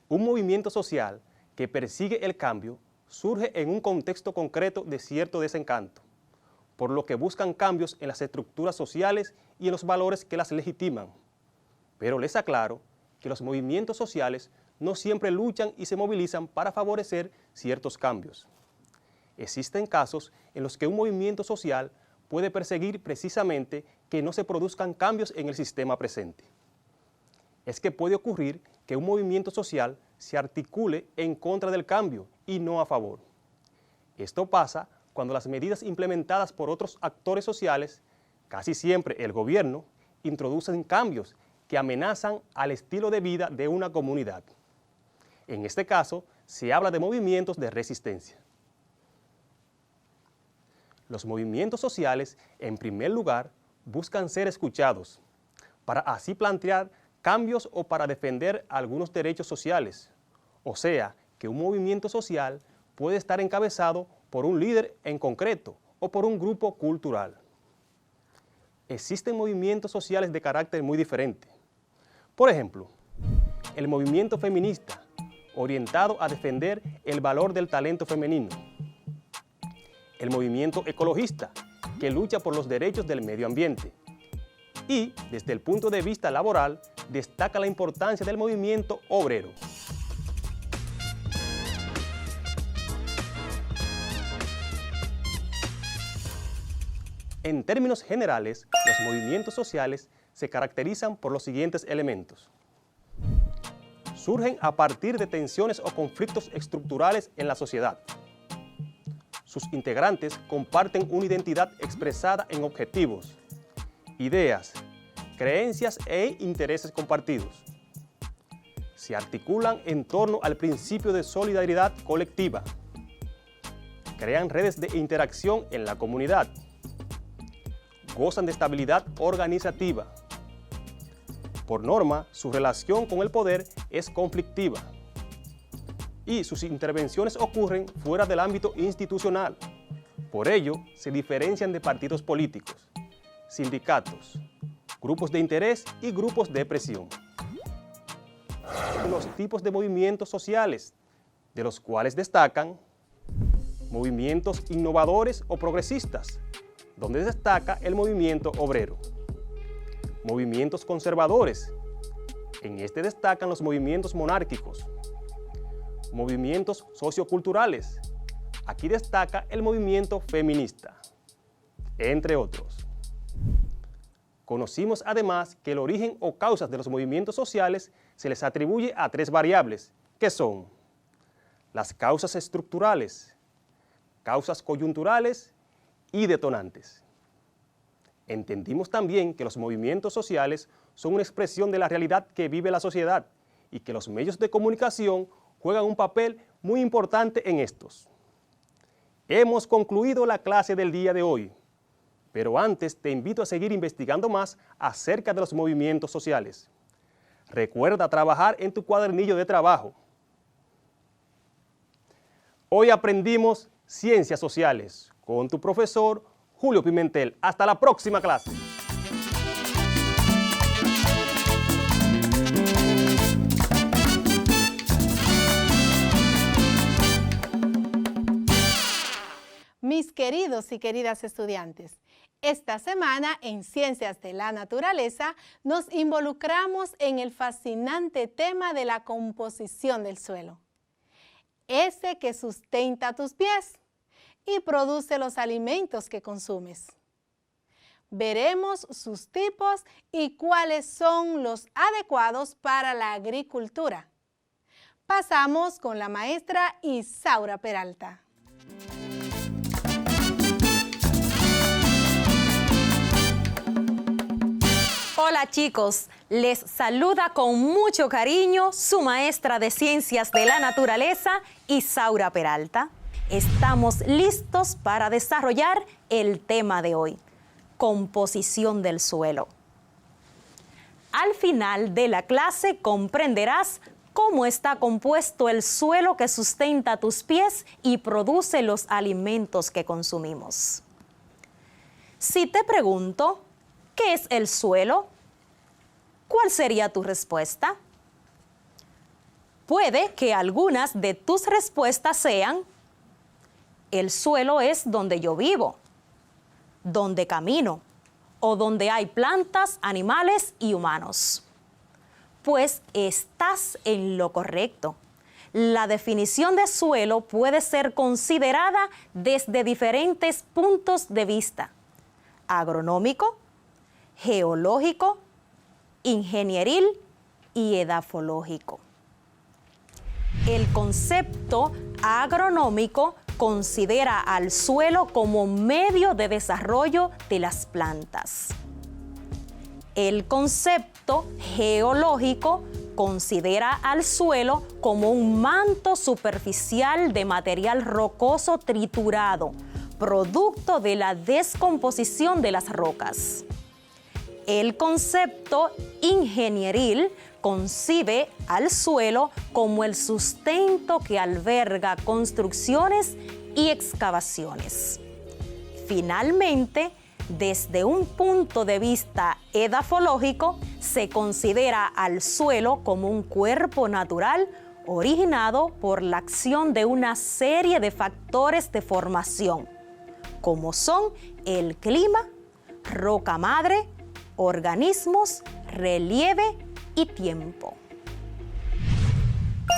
Un movimiento social que persigue el cambio surge en un contexto concreto de cierto desencanto, por lo que buscan cambios en las estructuras sociales y en los valores que las legitiman. Pero les aclaro que los movimientos sociales no siempre luchan y se movilizan para favorecer ciertos cambios. Existen casos en los que un movimiento social puede perseguir precisamente que no se produzcan cambios en el sistema presente. Es que puede ocurrir que un movimiento social se articule en contra del cambio y no a favor. Esto pasa cuando las medidas implementadas por otros actores sociales, casi siempre el gobierno, introducen cambios que amenazan al estilo de vida de una comunidad. En este caso, se habla de movimientos de resistencia. Los movimientos sociales, en primer lugar, buscan ser escuchados, para así plantear cambios o para defender algunos derechos sociales. O sea, que un movimiento social puede estar encabezado por un líder en concreto o por un grupo cultural. Existen movimientos sociales de carácter muy diferente. Por ejemplo, el movimiento feminista, orientado a defender el valor del talento femenino. El movimiento ecologista, que lucha por los derechos del medio ambiente. Y, desde el punto de vista laboral, destaca la importancia del movimiento obrero. En términos generales, los movimientos sociales se caracterizan por los siguientes elementos. Surgen a partir de tensiones o conflictos estructurales en la sociedad. Sus integrantes comparten una identidad expresada en objetivos, ideas, creencias e intereses compartidos. Se articulan en torno al principio de solidaridad colectiva. Crean redes de interacción en la comunidad. Gozan de estabilidad organizativa. Por norma, su relación con el poder es conflictiva y sus intervenciones ocurren fuera del ámbito institucional. Por ello, se diferencian de partidos políticos, sindicatos, grupos de interés y grupos de presión. Los tipos de movimientos sociales, de los cuales destacan movimientos innovadores o progresistas, donde destaca el movimiento obrero. Movimientos conservadores, en este destacan los movimientos monárquicos. Movimientos socioculturales, aquí destaca el movimiento feminista, entre otros. Conocimos además que el origen o causas de los movimientos sociales se les atribuye a 3 variables, que son las causas estructurales, causas coyunturales y detonantes. Entendimos también que los movimientos sociales son una expresión de la realidad que vive la sociedad y que los medios de comunicación juegan un papel muy importante en estos. Hemos concluido la clase del día de hoy, pero antes te invito a seguir investigando más acerca de los movimientos sociales. Recuerda trabajar en tu cuadernillo de trabajo. Hoy aprendimos Ciencias Sociales con tu profesor Julio Pimentel. Hasta la próxima clase.
Mis queridos y queridas estudiantes, esta semana en Ciencias de la Naturaleza nos involucramos en el fascinante tema de la composición del suelo, ese que sustenta tus pies y produce los alimentos que consumes. Veremos sus tipos y cuáles son los adecuados para la agricultura. Pasamos con la maestra Isaura Peralta.
Hola chicos, les saluda con mucho cariño su maestra de Ciencias de la Naturaleza, Isaura Peralta. Estamos listos para desarrollar el tema de hoy, composición del suelo. Al final de la clase comprenderás cómo está compuesto el suelo que sustenta tus pies y produce los alimentos que consumimos. Si te pregunto, ¿qué es el suelo? ¿Cuál sería tu respuesta? Puede que algunas de tus respuestas sean: el suelo es donde yo vivo, donde camino, o donde hay plantas, animales y humanos. Pues estás en lo correcto. La definición de suelo puede ser considerada desde diferentes puntos de vista. agronómico, geológico, ingenieril y edafológico. El concepto agronómico considera al suelo como medio de desarrollo de las plantas. El concepto geológico considera al suelo como un manto superficial de material rocoso triturado, producto de la descomposición de las rocas. El concepto ingenieril concibe al suelo como el sustento que alberga construcciones y excavaciones. Finalmente, desde un punto de vista edafológico, se considera al suelo como un cuerpo natural originado por la acción de una serie de factores de formación, como son el clima, roca madre, organismos, relieve y tiempo.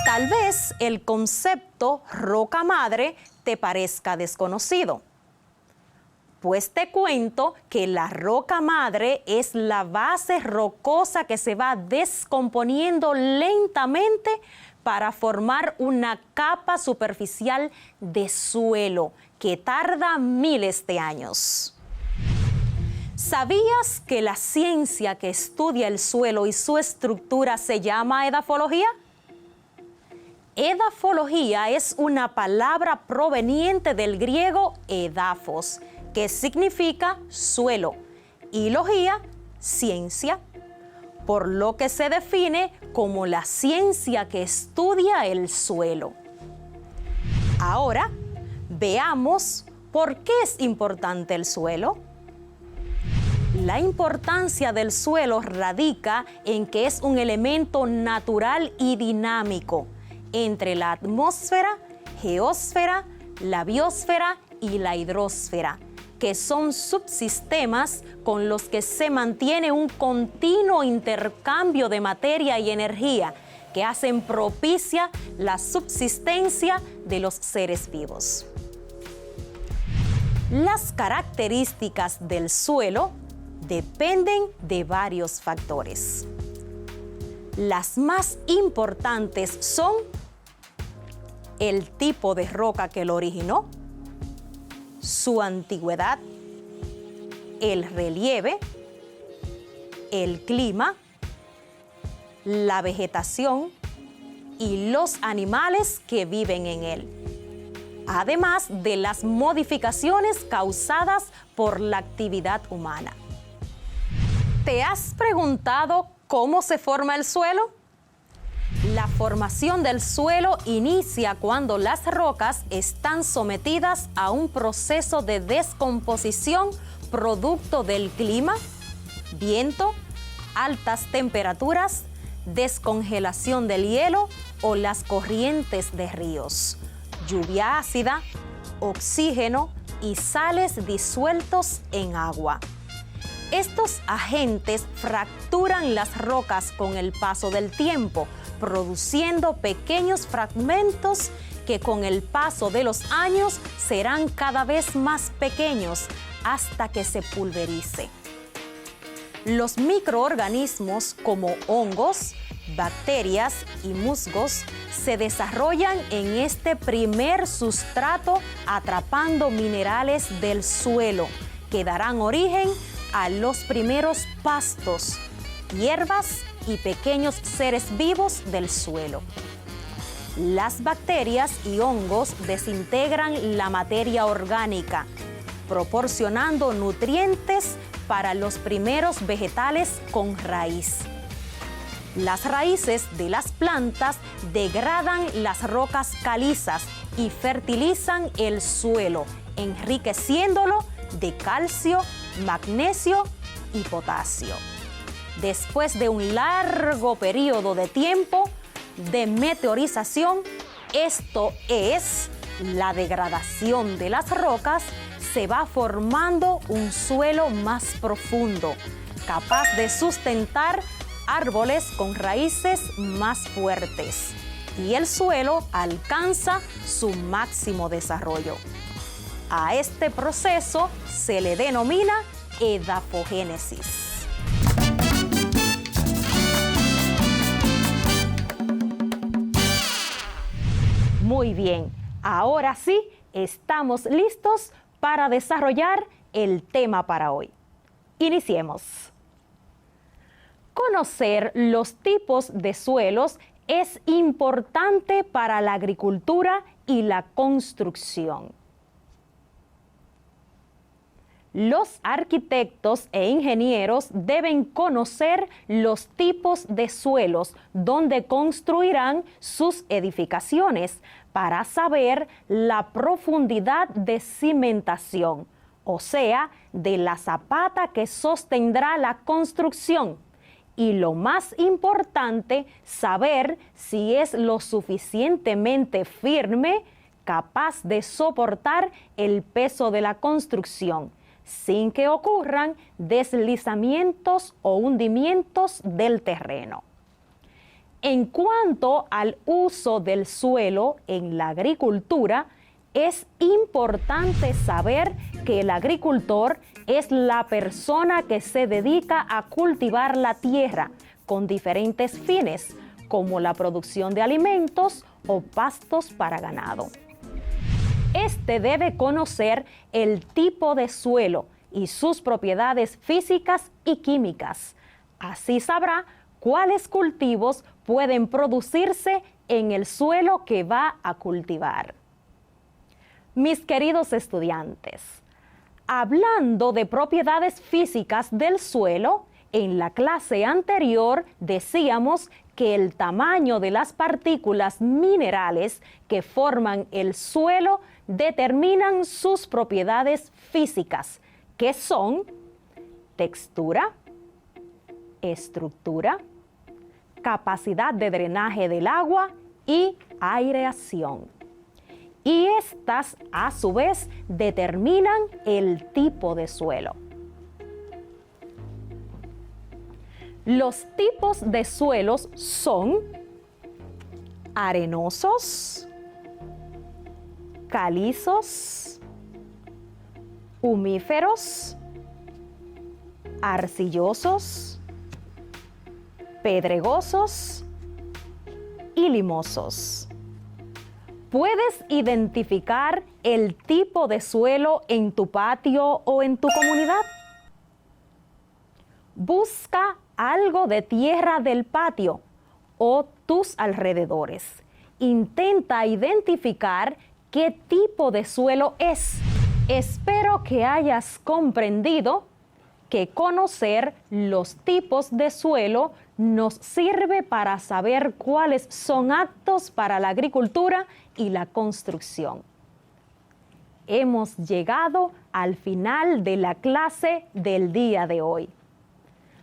Tal vez el concepto roca madre te parezca desconocido, pues te cuento que la roca madre es la base rocosa que se va descomponiendo lentamente para formar una capa superficial de suelo que tarda miles de años. ¿Sabías que la ciencia que estudia el suelo y su estructura se llama edafología? Edafología es una palabra proveniente del griego edafos, que significa suelo, y logía, ciencia, por lo que se define como la ciencia que estudia el suelo. Ahora, veamos por qué es importante el suelo. La importancia del suelo radica en que es un elemento natural y dinámico entre la atmósfera, geósfera, la biosfera y la hidrosfera, que son subsistemas con los que se mantiene un continuo intercambio de materia y energía que hacen propicia la subsistencia de los seres vivos. Las características del suelo dependen de varios factores. Las más importantes son el tipo de roca que lo originó, su antigüedad, el relieve, el clima, la vegetación y los animales que viven en él, además de las modificaciones causadas por la actividad humana. ¿Te has preguntado cómo se forma el suelo? La formación del suelo inicia cuando las rocas están sometidas a un proceso de descomposición producto del clima, viento, altas temperaturas, descongelación del hielo o las corrientes de ríos, lluvia ácida, oxígeno y sales disueltos en agua. Estos agentes fracturan las rocas con el paso del tiempo, produciendo pequeños fragmentos que con el paso de los años serán cada vez más pequeños hasta que se pulverice. Los microorganismos como hongos, bacterias y musgos se desarrollan en este primer sustrato atrapando minerales del suelo que darán origen a los primeros pastos, hierbas y pequeños seres vivos del suelo. Las bacterias y hongos desintegran la materia orgánica, proporcionando nutrientes para los primeros vegetales con raíz. Las raíces de las plantas degradan las rocas calizas y fertilizan el suelo, enriqueciéndolo de calcio, magnesio y potasio. Después de un largo periodo de tiempo de meteorización, esto es, la degradación de las rocas, se va formando un suelo más profundo, capaz de sustentar árboles con raíces más fuertes, y el suelo alcanza su máximo desarrollo. A este proceso se le denomina edafogénesis. Muy bien, ahora sí estamos listos para desarrollar el tema para hoy. Iniciemos. Conocer los tipos de suelos es importante para la agricultura y la construcción. Los arquitectos e ingenieros deben conocer los tipos de suelos donde construirán sus edificaciones para saber la profundidad de cimentación, o sea, de la zapata que sostendrá la construcción. Y lo más importante, saber si es lo suficientemente firme, capaz de soportar el peso de la construcción, sin que ocurran deslizamientos o hundimientos del terreno. En cuanto al uso del suelo en la agricultura, es importante saber que el agricultor es la persona que se dedica a cultivar la tierra con diferentes fines, como la producción de alimentos o pastos para ganado. Este debe conocer el tipo de suelo y sus propiedades físicas y químicas. Así sabrá cuáles cultivos pueden producirse en el suelo que va a cultivar. Mis queridos estudiantes, hablando de propiedades físicas del suelo, en la clase anterior decíamos que el tamaño de las partículas minerales que forman el suelo determinan sus propiedades físicas, que son textura, estructura, capacidad de drenaje del agua y aireación. Y estas, a su vez, determinan el tipo de suelo. Los tipos de suelos son arenosos, calizos, humíferos, arcillosos, pedregosos y limosos. ¿Puedes identificar el tipo de suelo en tu patio o en tu comunidad? Busca algo de tierra del patio o tus alrededores. Intenta identificar qué tipo de suelo es. Espero que hayas comprendido que conocer los tipos de suelo nos sirve para saber cuáles son aptos para la agricultura y la construcción. Hemos llegado al final de la clase del día de hoy,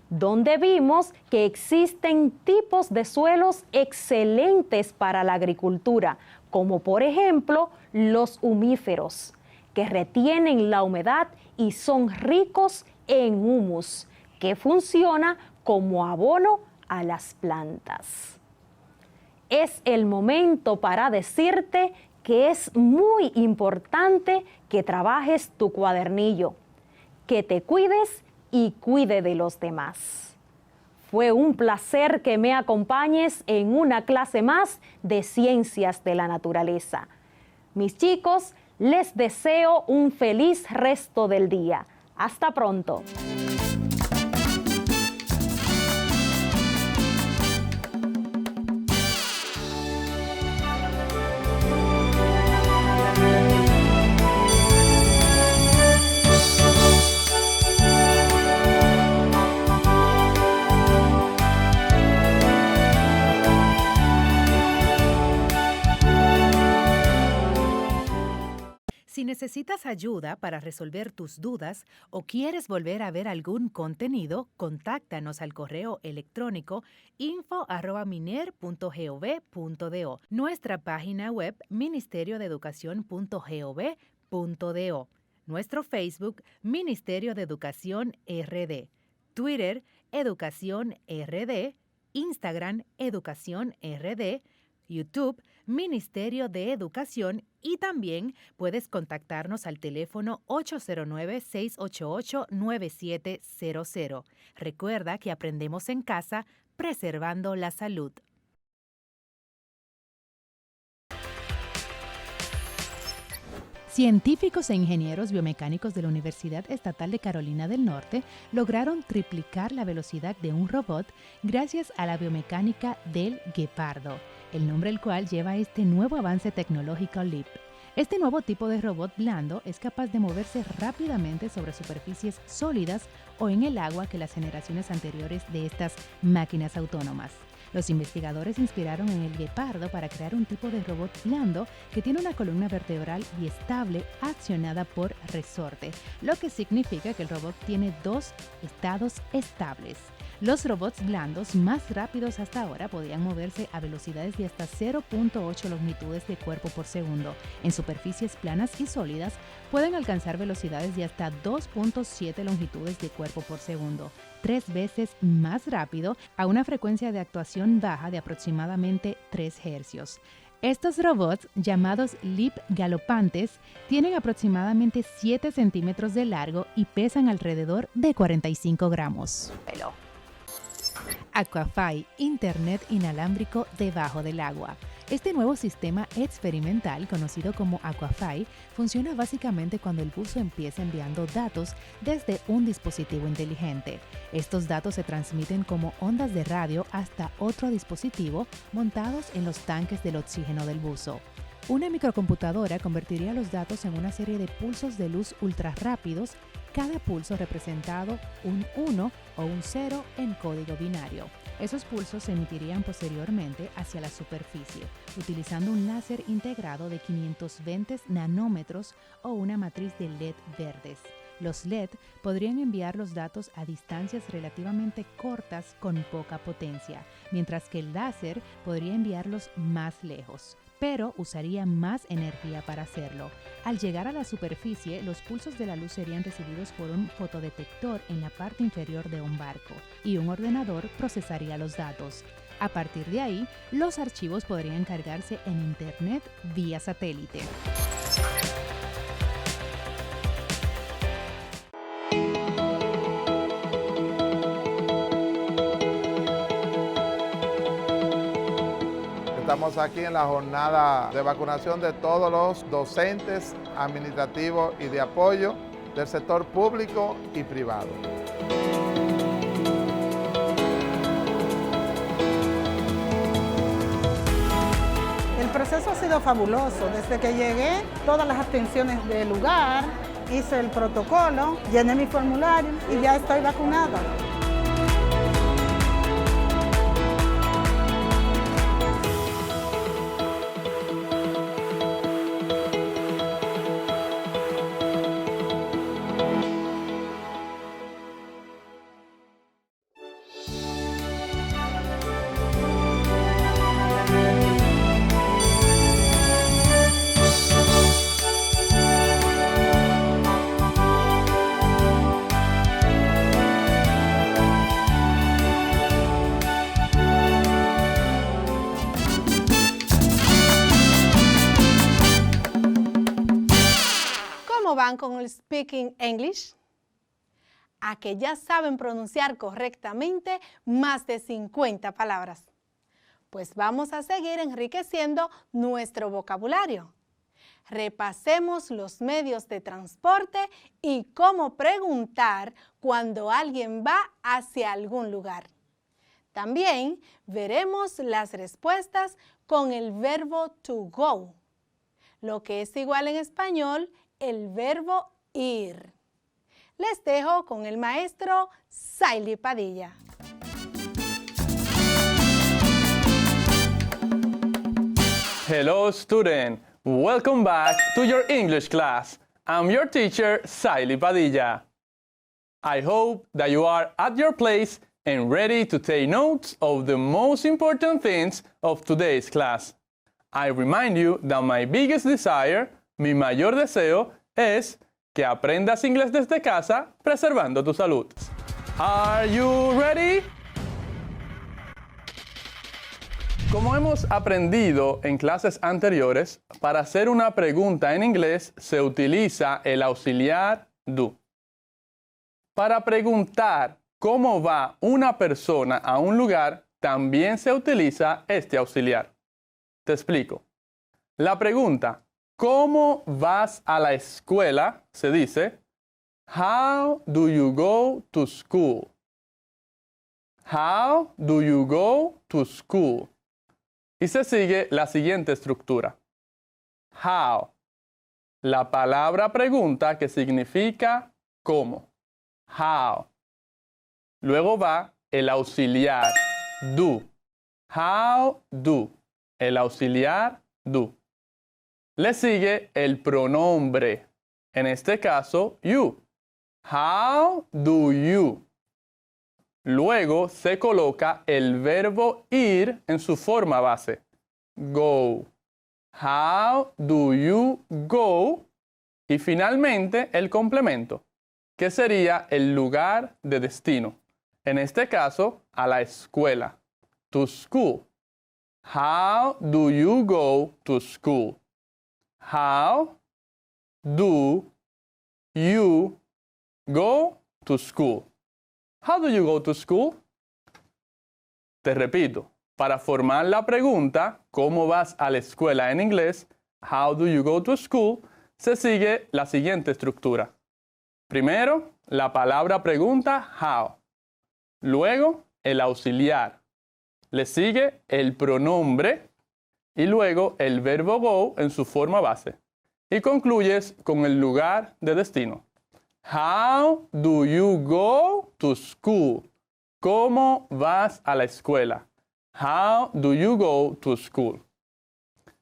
donde vimos que existen tipos de suelos excelentes para la agricultura, como por ejemplo los humíferos, que retienen la humedad y son ricos en humus, que funciona como abono a las plantas. Es el momento para decirte que es muy importante que trabajes tu cuadernillo, que te cuides y cuide de los demás. Fue un placer que me acompañes en una clase más de Ciencias de la Naturaleza. Mis chicos, les deseo un feliz resto del día. Hasta pronto.
Si necesitas ayuda para resolver tus dudas o quieres volver a ver algún contenido, contáctanos al correo electrónico info@miner.gov.do, nuestra página web ministeriodeeducacion.gov.do, nuestro Facebook Ministerio de Educación RD, Twitter Educación RD, Instagram Educación RD, YouTube, Ministerio de Educación, y también puedes contactarnos al teléfono 809-688-9700. Recuerda que aprendemos en casa, preservando la salud. Científicos e ingenieros biomecánicos de la Universidad Estatal de Carolina del Norte lograron triplicar la velocidad de un robot gracias a la biomecánica del guepardo, el nombre del cual lleva este nuevo avance tecnológico LEAP. Este nuevo tipo de robot blando es capaz de moverse rápidamente sobre superficies sólidas o en el agua que las generaciones anteriores de estas máquinas autónomas. Los investigadores se inspiraron en el guepardo para crear un tipo de robot blando que tiene una columna vertebral biestable accionada por resorte, lo que significa que el robot tiene dos estados estables. Los robots blandos más rápidos hasta ahora podían moverse a velocidades de hasta 0.8 longitudes de cuerpo por segundo. En superficies planas y sólidas pueden alcanzar velocidades de hasta 2.7 longitudes de cuerpo por segundo, 3 veces más rápido a una frecuencia de actuación baja de aproximadamente 3 hercios. Estos robots, llamados LEAP galopantes, tienen aproximadamente 7 centímetros de largo y pesan alrededor de 45 gramos. Aquafy, Internet inalámbrico debajo del agua. Este nuevo sistema experimental, conocido como Aquafy, funciona básicamente cuando el buzo empieza enviando datos desde un dispositivo inteligente. Estos datos se transmiten como ondas de radio hasta otro dispositivo montados en los tanques del oxígeno del buzo. Una microcomputadora convertiría los datos en una serie de pulsos de luz ultra rápidos, cada pulso representado un 1 o un 0 en código binario. Esos pulsos se emitirían posteriormente hacia la superficie, utilizando un láser integrado de 520 nanómetros o una matriz de LED verdes. Los LED podrían enviar los datos a distancias relativamente cortas con poca potencia, mientras que el láser podría enviarlos más lejos, pero usaría más energía para hacerlo. Al llegar a la superficie, los pulsos de la luz serían recibidos por un fotodetector en la parte inferior de un barco y un ordenador procesaría los datos. A partir de ahí, los archivos podrían cargarse en Internet vía satélite.
Estamos aquí en la jornada de vacunación de todos los docentes, administrativos y de apoyo del sector público y privado.
El proceso ha sido fabuloso. Desde que llegué, todas las atenciones del lugar, hice el protocolo, llené mi formulario y ya estoy vacunada.
¿Van con el Speaking English? A que ya saben pronunciar correctamente más de 50 palabras. Pues vamos a seguir enriqueciendo nuestro vocabulario. Repasemos los medios de transporte y cómo preguntar cuando alguien va hacia algún lugar. También veremos las respuestas con el verbo to go, lo que es igual en español el verbo ir. Les dejo con el maestro Saily Padilla.
Hello student, welcome back to your English class. I'm your teacher Saily Padilla. I hope that you are at your place and ready to take notes of the most important things of today's class. I remind you that my biggest desire, mi mayor deseo, es que aprendas inglés desde casa preservando tu salud. Are you ready? Como hemos aprendido en clases anteriores, para hacer una pregunta en inglés se utiliza el auxiliar do. Para preguntar cómo va una persona a un lugar, también se utiliza este auxiliar. Te explico. La pregunta, ¿cómo vas a la escuela? Se dice, How do you go to school? How do you go to school? Y se sigue la siguiente estructura. How. La palabra pregunta que significa cómo. How. Luego va el auxiliar do. How do. El auxiliar do. Le sigue el pronombre. En este caso, you. How do you. Luego se coloca el verbo ir en su forma base. Go. How do you go? Y finalmente el complemento, que sería el lugar de destino. En este caso, a la escuela. To school. How do you go to school? How do you go to school? How do you go to school? Te repito, para formar la pregunta, ¿cómo vas a la escuela en inglés? How do you go to school? Se sigue la siguiente estructura. Primero, la palabra pregunta, how. Luego, el auxiliar. Le sigue el pronombre y luego el verbo go en su forma base. Y concluyes con el lugar de destino. How do you go to school? ¿Cómo vas a la escuela? How do you go to school?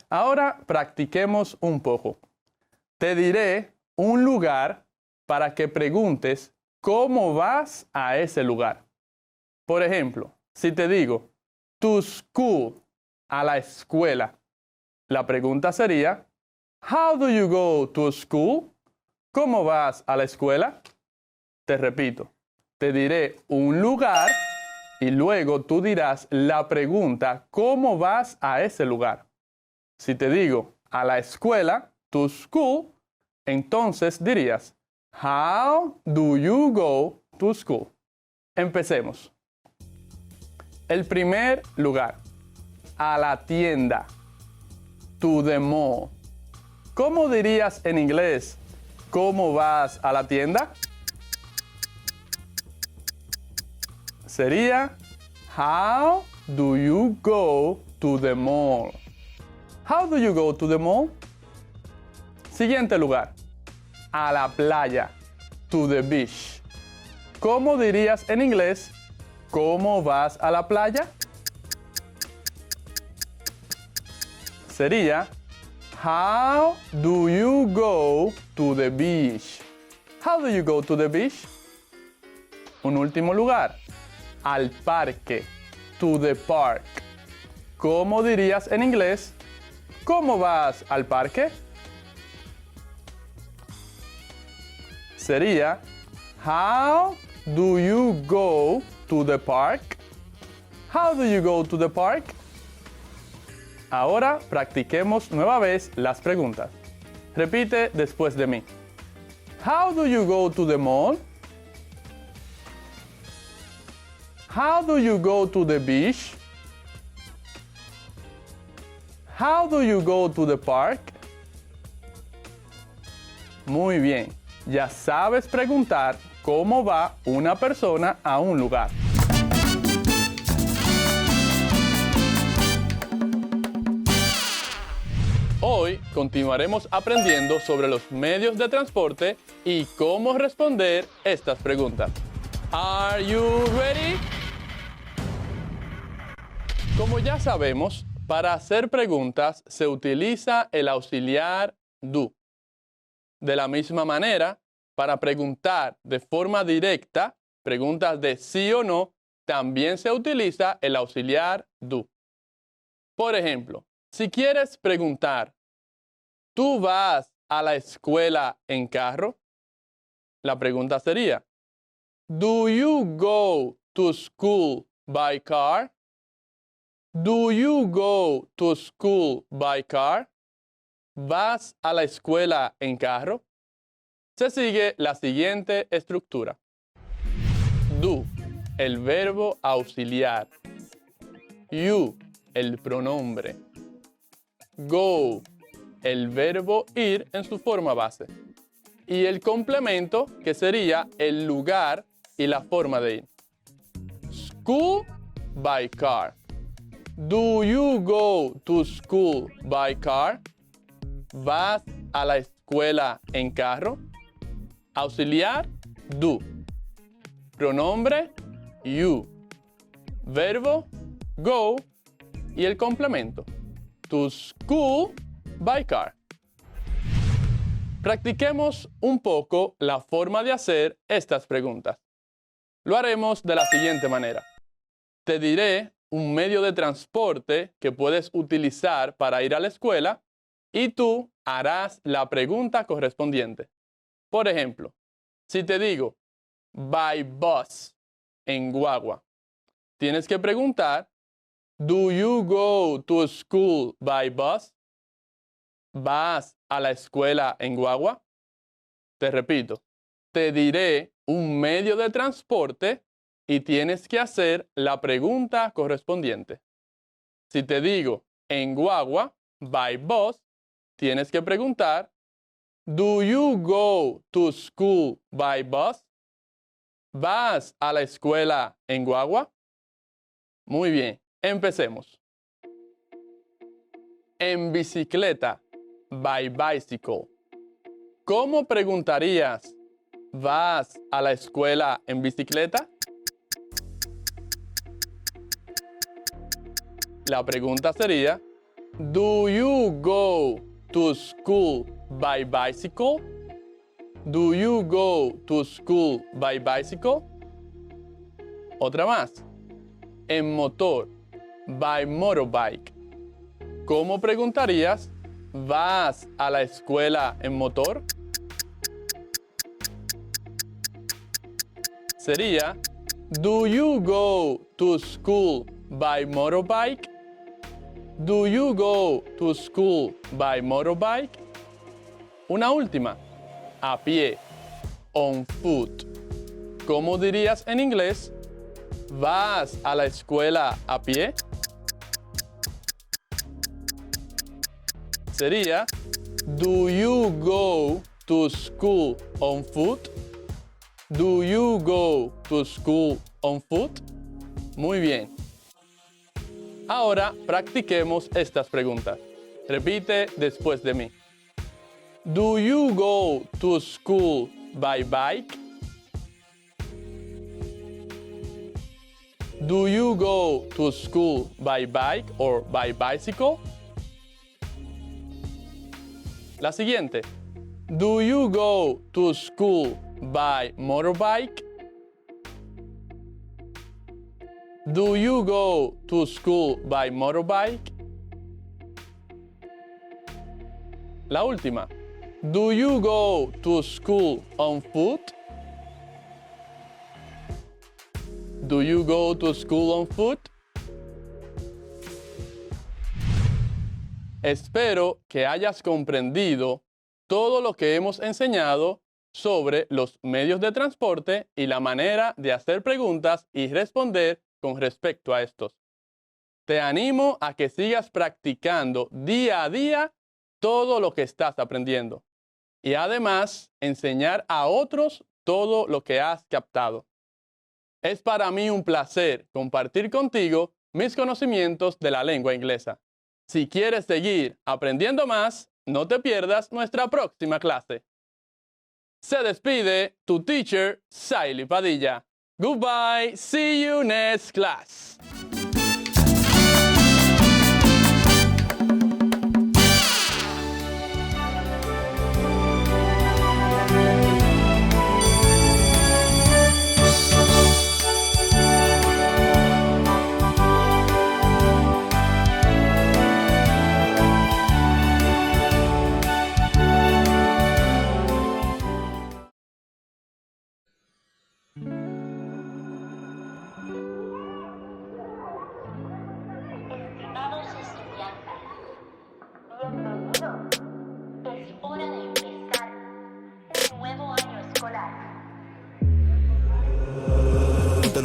Ahora practiquemos un poco. Te diré un lugar para que preguntes cómo vas a ese lugar. Por ejemplo, si te digo to school, a la escuela, la pregunta sería How do you go to school? ¿Cómo vas a la escuela? Te repito, te diré un lugar y luego tú dirás la pregunta, ¿cómo vas a ese lugar? Si te digo a la escuela, to school, entonces dirías, How do you go to school? Empecemos. El primer lugar, a la tienda, to the mall. ¿Cómo dirías en inglés? ¿Cómo vas a la tienda? Sería, How do you go to the mall? How do you go to the mall? Siguiente lugar, a la playa, to the beach. ¿Cómo dirías en inglés? ¿Cómo vas a la playa? Sería, How do you go to the beach? How do you go to the beach? Un último lugar, al parque, to the park. ¿Cómo dirías en inglés? ¿Cómo vas al parque? Sería, How do you go to the park? How do you go to the park? Ahora practiquemos nueva vez las preguntas. Repite después de mí. How do you go to the mall? How do you go to the beach? How do you go to the park? Muy bien, ya sabes preguntar cómo va una persona a un lugar. Hoy continuaremos aprendiendo sobre los medios de transporte y cómo responder estas preguntas. Are you ready? Como ya sabemos, para hacer preguntas se utiliza el auxiliar do. De la misma manera, para preguntar de forma directa, preguntas de sí o no, también se utiliza el auxiliar do. Por ejemplo, si quieres preguntar, ¿tú vas a la escuela en carro? La pregunta sería, ¿Do you go to school by car? Do you go to school by car? ¿Vas a la escuela en carro? Se sigue la siguiente estructura. Do, el verbo auxiliar. You, el pronombre. Go, el verbo ir en su forma base. Y el complemento, que sería el lugar y la forma de ir. School by car. Do you go to school by car? ¿Vas a la escuela en carro? Auxiliar, do. Pronombre, you. Verbo, go. Y el complemento, to school by car. Practiquemos un poco la forma de hacer estas preguntas. Lo haremos de la siguiente manera. Te diré un medio de transporte que puedes utilizar para ir a la escuela y tú harás la pregunta correspondiente. Por ejemplo, si te digo by bus en guagua, tienes que preguntar, do you go to school by bus? ¿Vas a la escuela en guagua? Te repito, te diré un medio de transporte y tienes que hacer la pregunta correspondiente. Si te digo en guagua, by bus, tienes que preguntar, do you go to school by bus? ¿Vas a la escuela en guagua? Muy bien, empecemos. En bicicleta, by bicycle. ¿Cómo preguntarías, ¿vas a la escuela en bicicleta? La pregunta sería, do you go to school by bicycle? Do you go to school by bicycle? Otra más. En motor, by motorbike. ¿Cómo preguntarías, ¿vas a la escuela en motor? Sería, do you go to school by motorbike? Do you go to school by motorbike? Una última. A pie. On foot. ¿Cómo dirías en inglés? ¿Vas a la escuela a pie? Sería, do you go to school on foot? Do you go to school on foot? Muy bien. Ahora practiquemos estas preguntas. Repite después de mí. Do you go to school by bike? Do you go to school by bike or by bicycle? La siguiente. Do you go to school by motorbike? Do you go to school by motorbike? La última. Do you go to school on foot? Do you go to school on foot? Espero que hayas comprendido todo lo que hemos enseñado sobre los medios de transporte y la manera de hacer preguntas y responder con respecto a estos. Te animo a que sigas practicando día a día todo lo que estás aprendiendo y además enseñar a otros todo lo que has captado. Es para mí un placer compartir contigo mis conocimientos de la lengua inglesa. Si quieres seguir aprendiendo más, no te pierdas nuestra próxima clase. Se despide tu teacher, Saily Padilla. Goodbye, see you next class.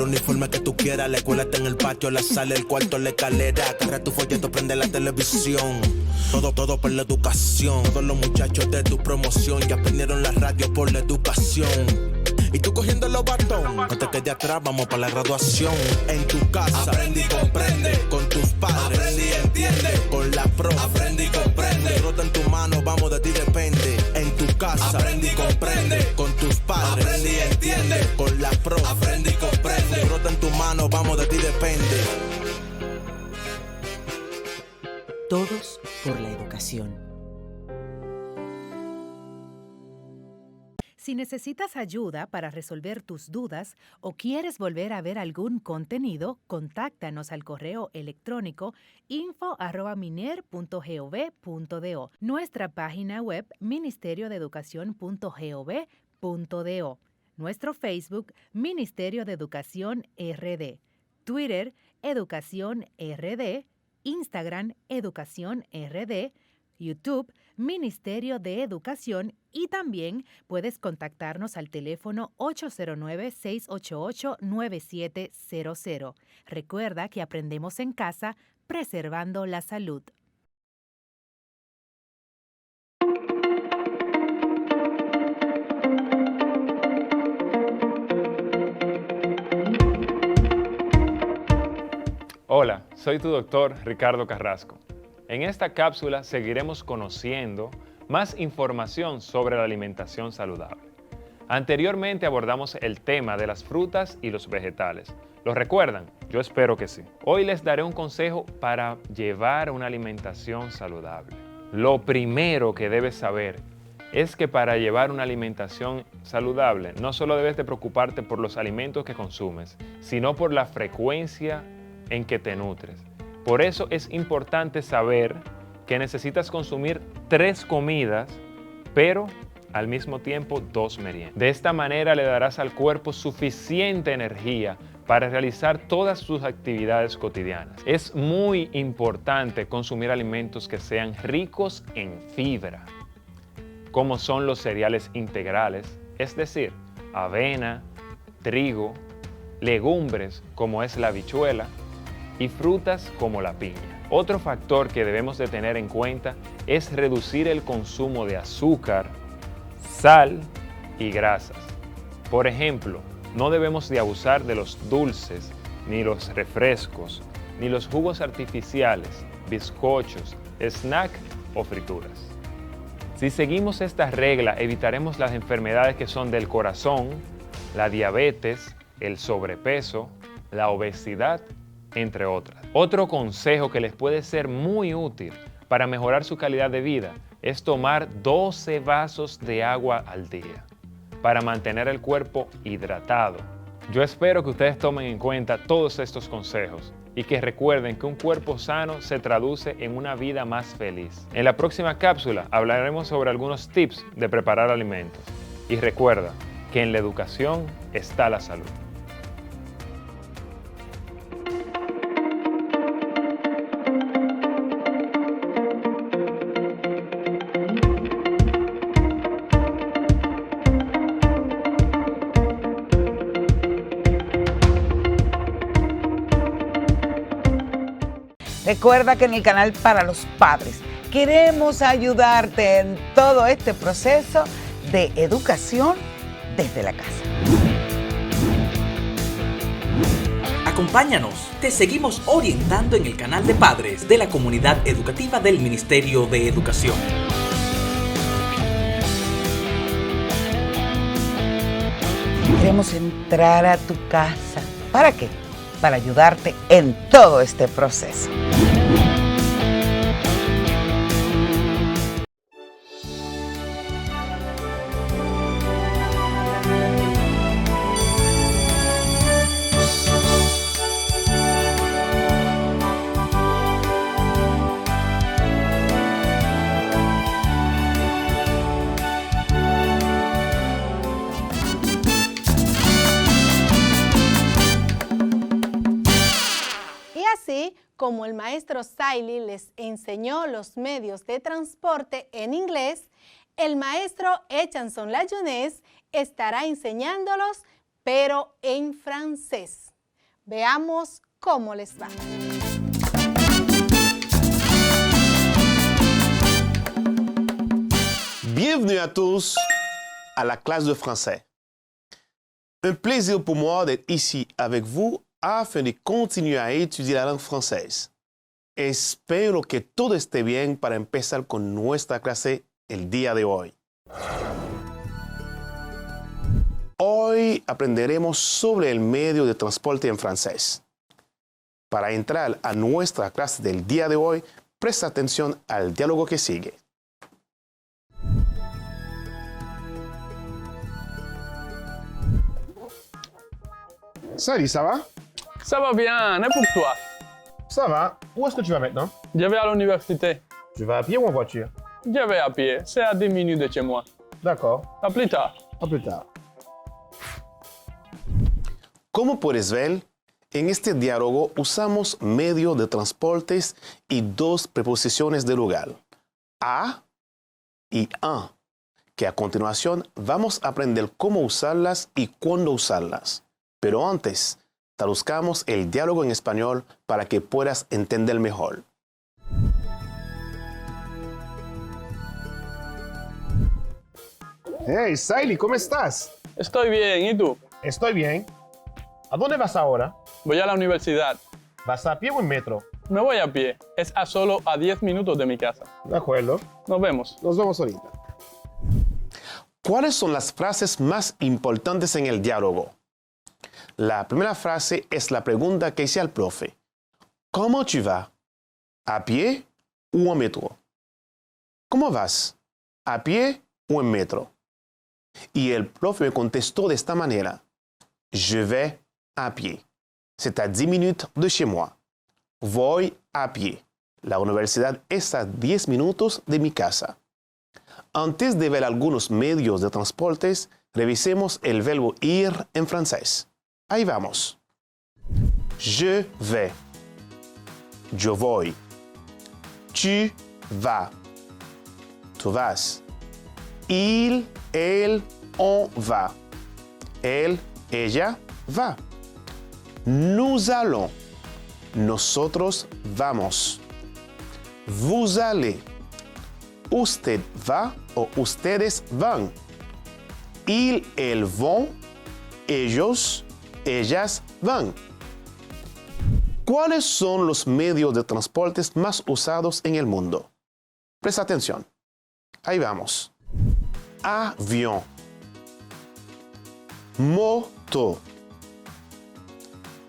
uniforme que tú quieras. La escuela está en el patio, la sala, el cuarto, la escalera. Agarra tu folleto, prende la televisión. Todo por la educación. Todos los muchachos de tu promoción ya prendieron la radio por la educación. Y tú cogiendo los batones, no te quedes atrás, vamos para la graduación. En tu casa, aprende y comprende. Con tus padres, aprende y entiende. Con la profe, aprende y comprende. Rota en tu mano, vamos, de ti depende. En tu casa, aprende y comprende. Con tus padres, aprende y entiende. Con la profe, aprende y comprende. Rota en tu mano, vamos, de ti depende.
Todos por la educación.
Si necesitas ayuda para resolver tus dudas o quieres volver a ver algún contenido, contáctanos al correo electrónico info@miner.gov.do, nuestra página web ministeriodeeducacion.gov.do, nuestro Facebook Ministerio de Educación RD, Twitter Educación RD, Instagram Educación RD, YouTube, Ministerio de Educación, y también puedes contactarnos al teléfono 809-688-9700. Recuerda que aprendemos en casa, preservando la salud.
Hola, soy tu doctor Ricardo Carrasco. En esta cápsula seguiremos conociendo más información sobre la alimentación saludable. Anteriormente abordamos el tema de las frutas y los vegetales. ¿Lo recuerdan? Yo espero que sí. Hoy les daré un consejo para llevar una alimentación saludable. Lo primero que debes saber es que para llevar una alimentación saludable no solo debes de preocuparte por los alimentos que consumes, sino por la frecuencia en que te nutres. Por eso es importante saber que necesitas consumir 3 comidas, pero al mismo tiempo 2 meriendas. De esta manera le darás al cuerpo suficiente energía para realizar todas sus actividades cotidianas. Es muy importante consumir alimentos que sean ricos en fibra, como son los cereales integrales, es decir, avena, trigo, legumbres como es la habichuela, y frutas como la piña. Otro factor que debemos de tener en cuenta es reducir el consumo de azúcar, sal y grasas. Por ejemplo, no debemos de abusar de los dulces, ni los refrescos, ni los jugos artificiales, bizcochos, snack o frituras. Si seguimos esta regla, evitaremos las enfermedades que son del corazón, la diabetes, el sobrepeso, la obesidad, entre otras. Otro consejo que les puede ser muy útil para mejorar su calidad de vida es tomar 12 vasos de agua al día para mantener el cuerpo hidratado. Yo espero que ustedes tomen en cuenta todos estos consejos y que recuerden que un cuerpo sano se traduce en una vida más feliz. En la próxima cápsula hablaremos sobre algunos tips de preparar alimentos. Y recuerda que en la educación está la salud.
Recuerda que en el canal para los padres queremos ayudarte en todo este proceso de educación desde la casa.
Acompáñanos, te seguimos orientando en el canal de padres de la comunidad educativa del Ministerio de Educación.
Queremos entrar a tu casa. ¿Para qué? Para ayudarte en todo este proceso.
Como el maestro Saily les enseñó los medios de transporte en inglés, el maestro Echanson Layonés estará enseñándolos, pero en francés. Veamos cómo les va.
Bienvenue à tous à la classe de français. Un plaisir pour moi d'être ici avec vous afin de continuer a étudiar la langue française. Espero que todo esté bien para empezar con nuestra clase el día de hoy. Hoy aprenderemos sobre el medio de transporte en francés. Para entrar a nuestra clase del día de hoy, presta atención al diálogo que sigue.
Salut, ça va?
Ça va bien, et pour toi?
Ça va. Où est-ce que tu vas maintenant?
Je vais à l'université.
Tu vas à pied ou en voiture?
Je vais à pied, c'est à 10 minutes de chez moi.
D'accord.
A plus tard.
A plus tard.
Como puedes ver, en este diálogo usamos medios de transportes y dos preposiciones de lugar, a y en, que a continuación vamos a aprender cómo usarlas y cuándo usarlas. Pero antes, traduzcamos el diálogo en español para que puedas entender mejor.
Hey, Saily, ¿cómo estás?
Estoy bien, ¿y tú?
Estoy bien. ¿A dónde vas ahora?
Voy a la universidad.
¿Vas a pie o en metro?
Me voy a pie. Es a solo a 10 minutos de mi casa.
De acuerdo.
Nos vemos.
Nos vemos ahorita.
¿Cuáles son las frases más importantes en el diálogo? La primera frase es la pregunta que hice al profe. ¿Cómo tu vas? ¿A pie o en metro? ¿Cómo vas? ¿A pie o en metro? Y el profe me contestó de esta manera. Je vais à pied. C'est à 10 minutes de chez moi. Voy a pie. La universidad es a 10 minutos de mi casa. Antes de ver algunos medios de transportes, revisemos el verbo ir en francés. Ahí vamos. Je vais. Yo voy. Tu vas. Tú vas. Il, elle, on va. Él, ella, va. Nous allons. Nosotros vamos. Vous allez. Usted va o ustedes van. Ils, elles vont. Ellos, ellas van. ¿Cuáles son los medios de transportes más usados en el mundo? Presta atención. Ahí vamos. Avión. Moto.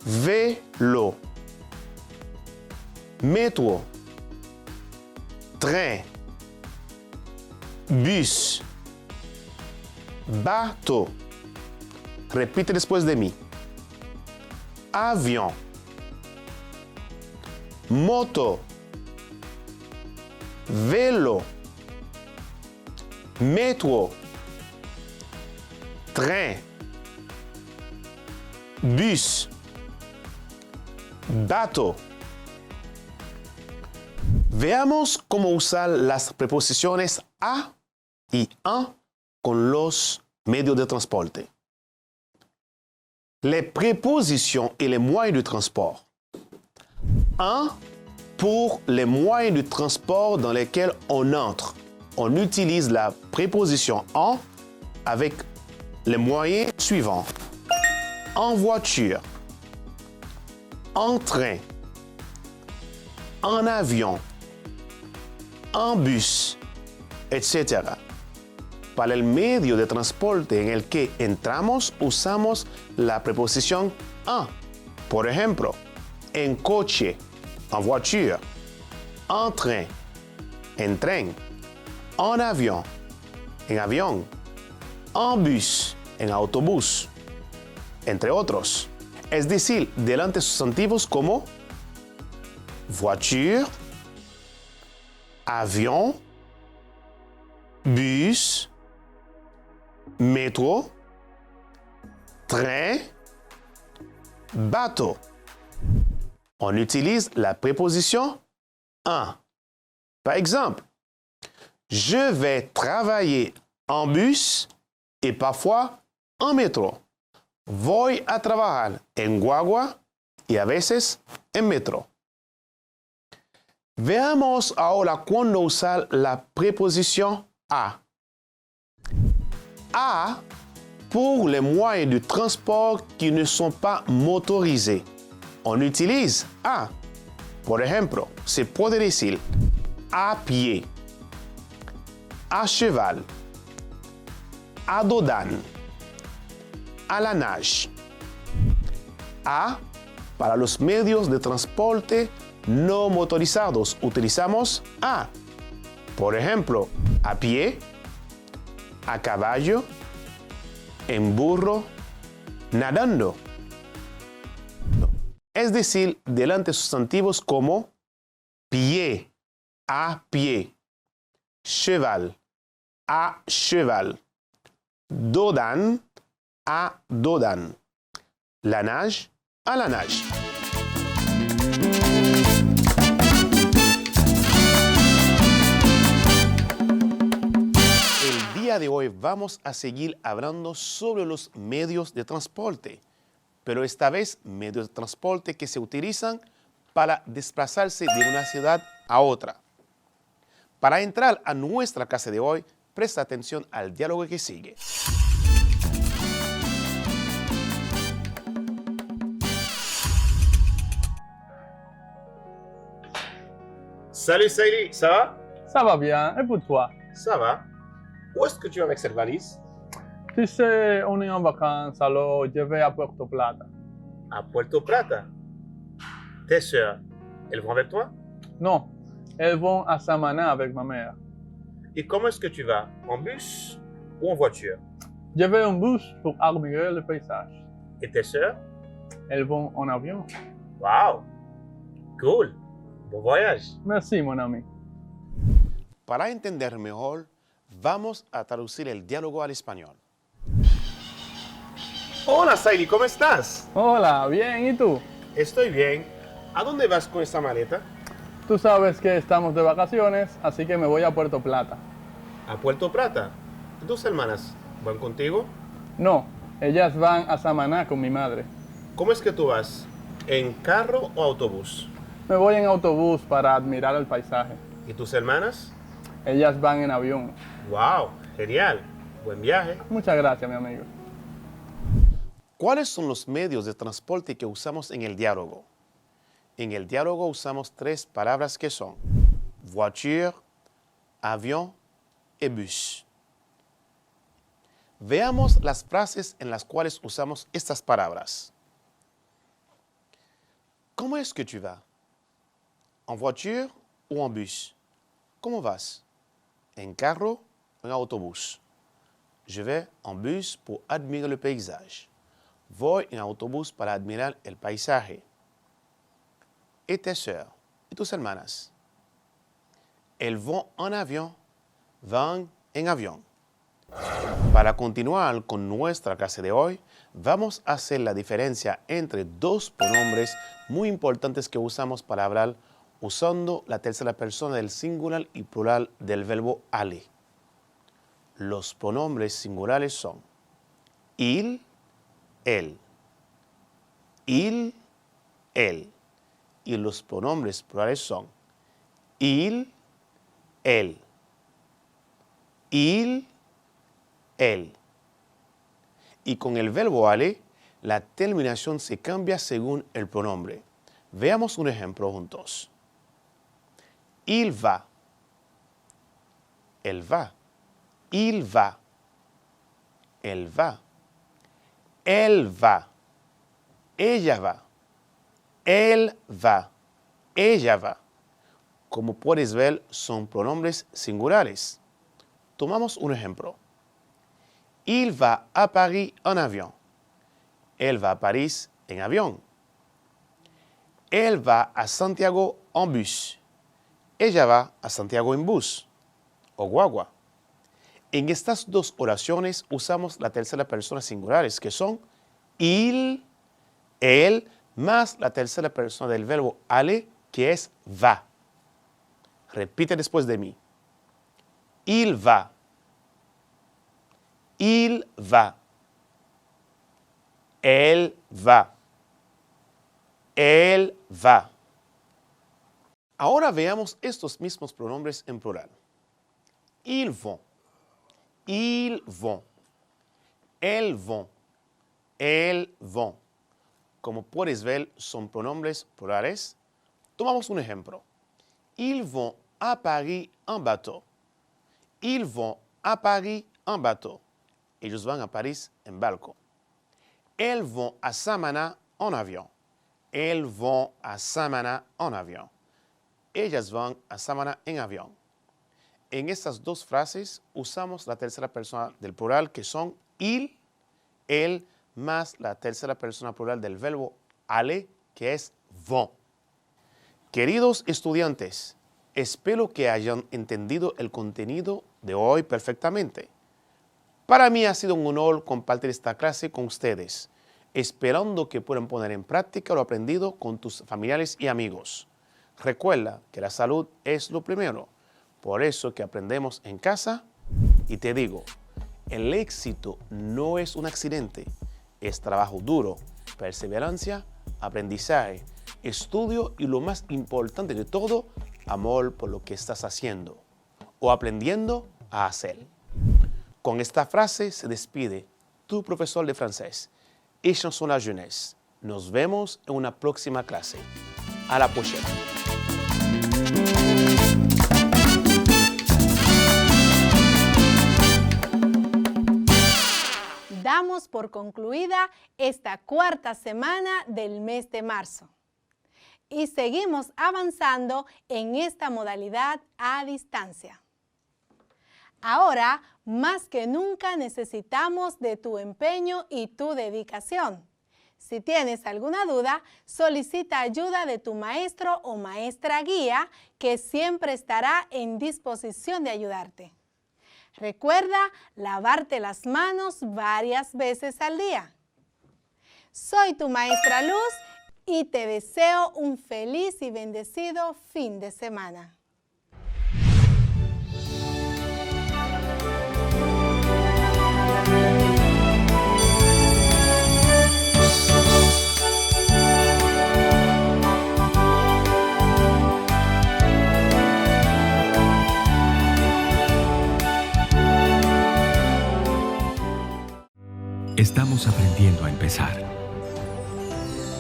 Vélo. Métro. Train. Bus. Bateau. Repite después de mí. Avión. Moto. Vélo. Métro. Train. Bus. Bateau. Veamos cómo usar las preposiciones a y en con los medios de transporte. Les prépositions et les moyens de transport. En pour les moyens de transport dans lesquels on entre. On utilise la préposition en avec les moyens suivants. En voiture, en train, en avión, en bus, etc. Para el medio de transporte en el que entramos, usamos la preposición en. Por ejemplo, en coche, en voiture, en train, en tren, en avión, en bus, en autobús, entre otros. Es decir, delante sustantivos como voiture, avión, bus, métro, train, bateau. On utilise la préposition en. Par exemple, je vais travailler en bus et parfois en métro. Voy a trabajar en guagua y a veces en metro. Veamos ahora cuándo usar la preposición à. À pour les moyens de transport qui ne sont pas motorisés. On utilise à. Por ejemplo, se puede decir à pied, à cheval, à dos d'âne, à la nage. A para los medios de transporte no motorizados utilizamos a. Por ejemplo, a pie, a caballo, en burro, nadando. Es decir, delante de sustantivos como pie, a pie, cheval, a cheval, dos d'âne, a dos d'âne, la nage, a la nage. El día de hoy vamos a seguir hablando sobre los medios de transporte, pero esta vez medios de transporte que se utilizan para desplazarse de una ciudad a otra. Para entrar a nuestra clase de hoy, presta atención al diálogo que sigue.
Salut Saïli, ça va?
Ça va bien, et pour toi?
Ça va. Où est-ce que tu vas avec cette valise?
Tu sais, on est en vacances, alors je vais à Puerto Plata.
À Puerto Plata? Tes sœurs, elles vont avec toi?
Non, elles vont à Samaná avec ma mère.
Et comment est-ce que tu vas? En bus ou en voiture?
Je vais en bus pour admirer le paysage.
Et tes sœurs?
Elles vont en avion.
Wow! Cool! Bon voyage!
Merci, mon ami.
Para entender mejor, vamos a traducir el diálogo al español.
Hola Saïli, ¿cómo estás?
Hola, bien, ¿y tú?
Estoy bien. ¿A dónde vas con esta maleta?
Tú sabes que estamos de vacaciones, así que me voy a Puerto Plata.
¿A Puerto Plata? ¿Tus hermanas van contigo?
No, ellas van a Samaná con mi madre.
¿Cómo es que tú vas? ¿En carro o autobús?
Me voy en autobús para admirar el paisaje.
¿Y tus hermanas?
Ellas van en avión.
¡Wow! Genial. Buen viaje.
Muchas gracias, mi amigo.
¿Cuáles son los medios de transporte que usamos en el diálogo? En el diálogo usamos tres palabras que son voiture, avión y bus. Veamos las frases en las cuales usamos estas palabras. ¿Cómo es que tu vas? ¿En voiture o en bus? ¿Cómo vas? ¿En carro o en autobús? Je vais en bus pour admirer le paysage. Voy en autobús para admirar el paisaje. ¿Y tes sœurs? ¿Y tus hermanas? Elles vont en avión. Van en avión. Para continuar con nuestra clase de hoy, vamos a hacer la diferencia entre dos pronombres muy importantes que usamos para hablar usando la tercera persona del singular y plural del verbo aller. Los pronombres singulares son il, elle. Il, elle. Y los pronombres plurales son il, elle. Il, elle. Y con el verbo aller, la terminación se cambia según el pronombre. Veamos un ejemplo juntos. Il va. Elle va. Il va. Elle va. Elle va. Ella va. Él va. Ella va. Como puedes ver, son pronombres singulares. Tomamos un ejemplo. Il va a Paris en avión. Él va a París en avión. Él va a Santiago en bus. Ella va a Santiago en bus o guagua. En estas dos oraciones usamos la tercera persona singulares, que son il, él, más la tercera persona del verbo aller, que es va. Repite después de mí. Il va. Il va. Elle va. Él va. Ahora veamos estos mismos pronombres en plural. Ils vont. Ils vont. Elles vont. Elles vont. Como puedes ver, son pronombres plurales. Tomamos un ejemplo. Ils vont à Paris en bateau. Ils vont à Paris en bateau. Ellos van a París en barco. Elles vont à Samana en avión. Elles vont à Samana en avión. Ellas van a Samana en avión. En estas dos frases usamos la tercera persona del plural, que son il, él, más la tercera persona plural del verbo aller, que es vont. Queridos estudiantes, espero que hayan entendido el contenido de hoy perfectamente. Para mí ha sido un honor compartir esta clase con ustedes, esperando que puedan poner en práctica lo aprendido con tus familiares y amigos. Recuerda que la salud es lo primero, por eso que aprendemos en casa. Y te digo, el éxito no es un accidente, es trabajo duro, perseverancia, aprendizaje, estudio y lo más importante de todo, amor por lo que estás haciendo o aprendiendo a hacer. Con esta frase se despide tu profesor de francés, et chanson la jeunesse. Nos vemos en una próxima clase. A la próxima.
Damos por concluida esta cuarta semana del mes de marzo y seguimos avanzando en esta modalidad a distancia. Ahora, más que nunca, necesitamos de tu empeño y tu dedicación. Si tienes alguna duda, solicita ayuda de tu maestro o maestra guía, que siempre estará en disposición de ayudarte. Recuerda lavarte las manos varias veces al día. Soy tu maestra Luz y te deseo un feliz y bendecido fin de semana.
Estamos aprendiendo a empezar.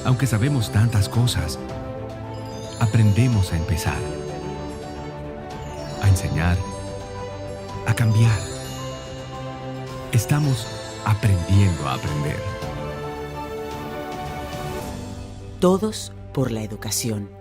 Aunque sabemos tantas cosas, aprendemos a empezar, a enseñar, a cambiar. Estamos aprendiendo a aprender.
Todos por la educación.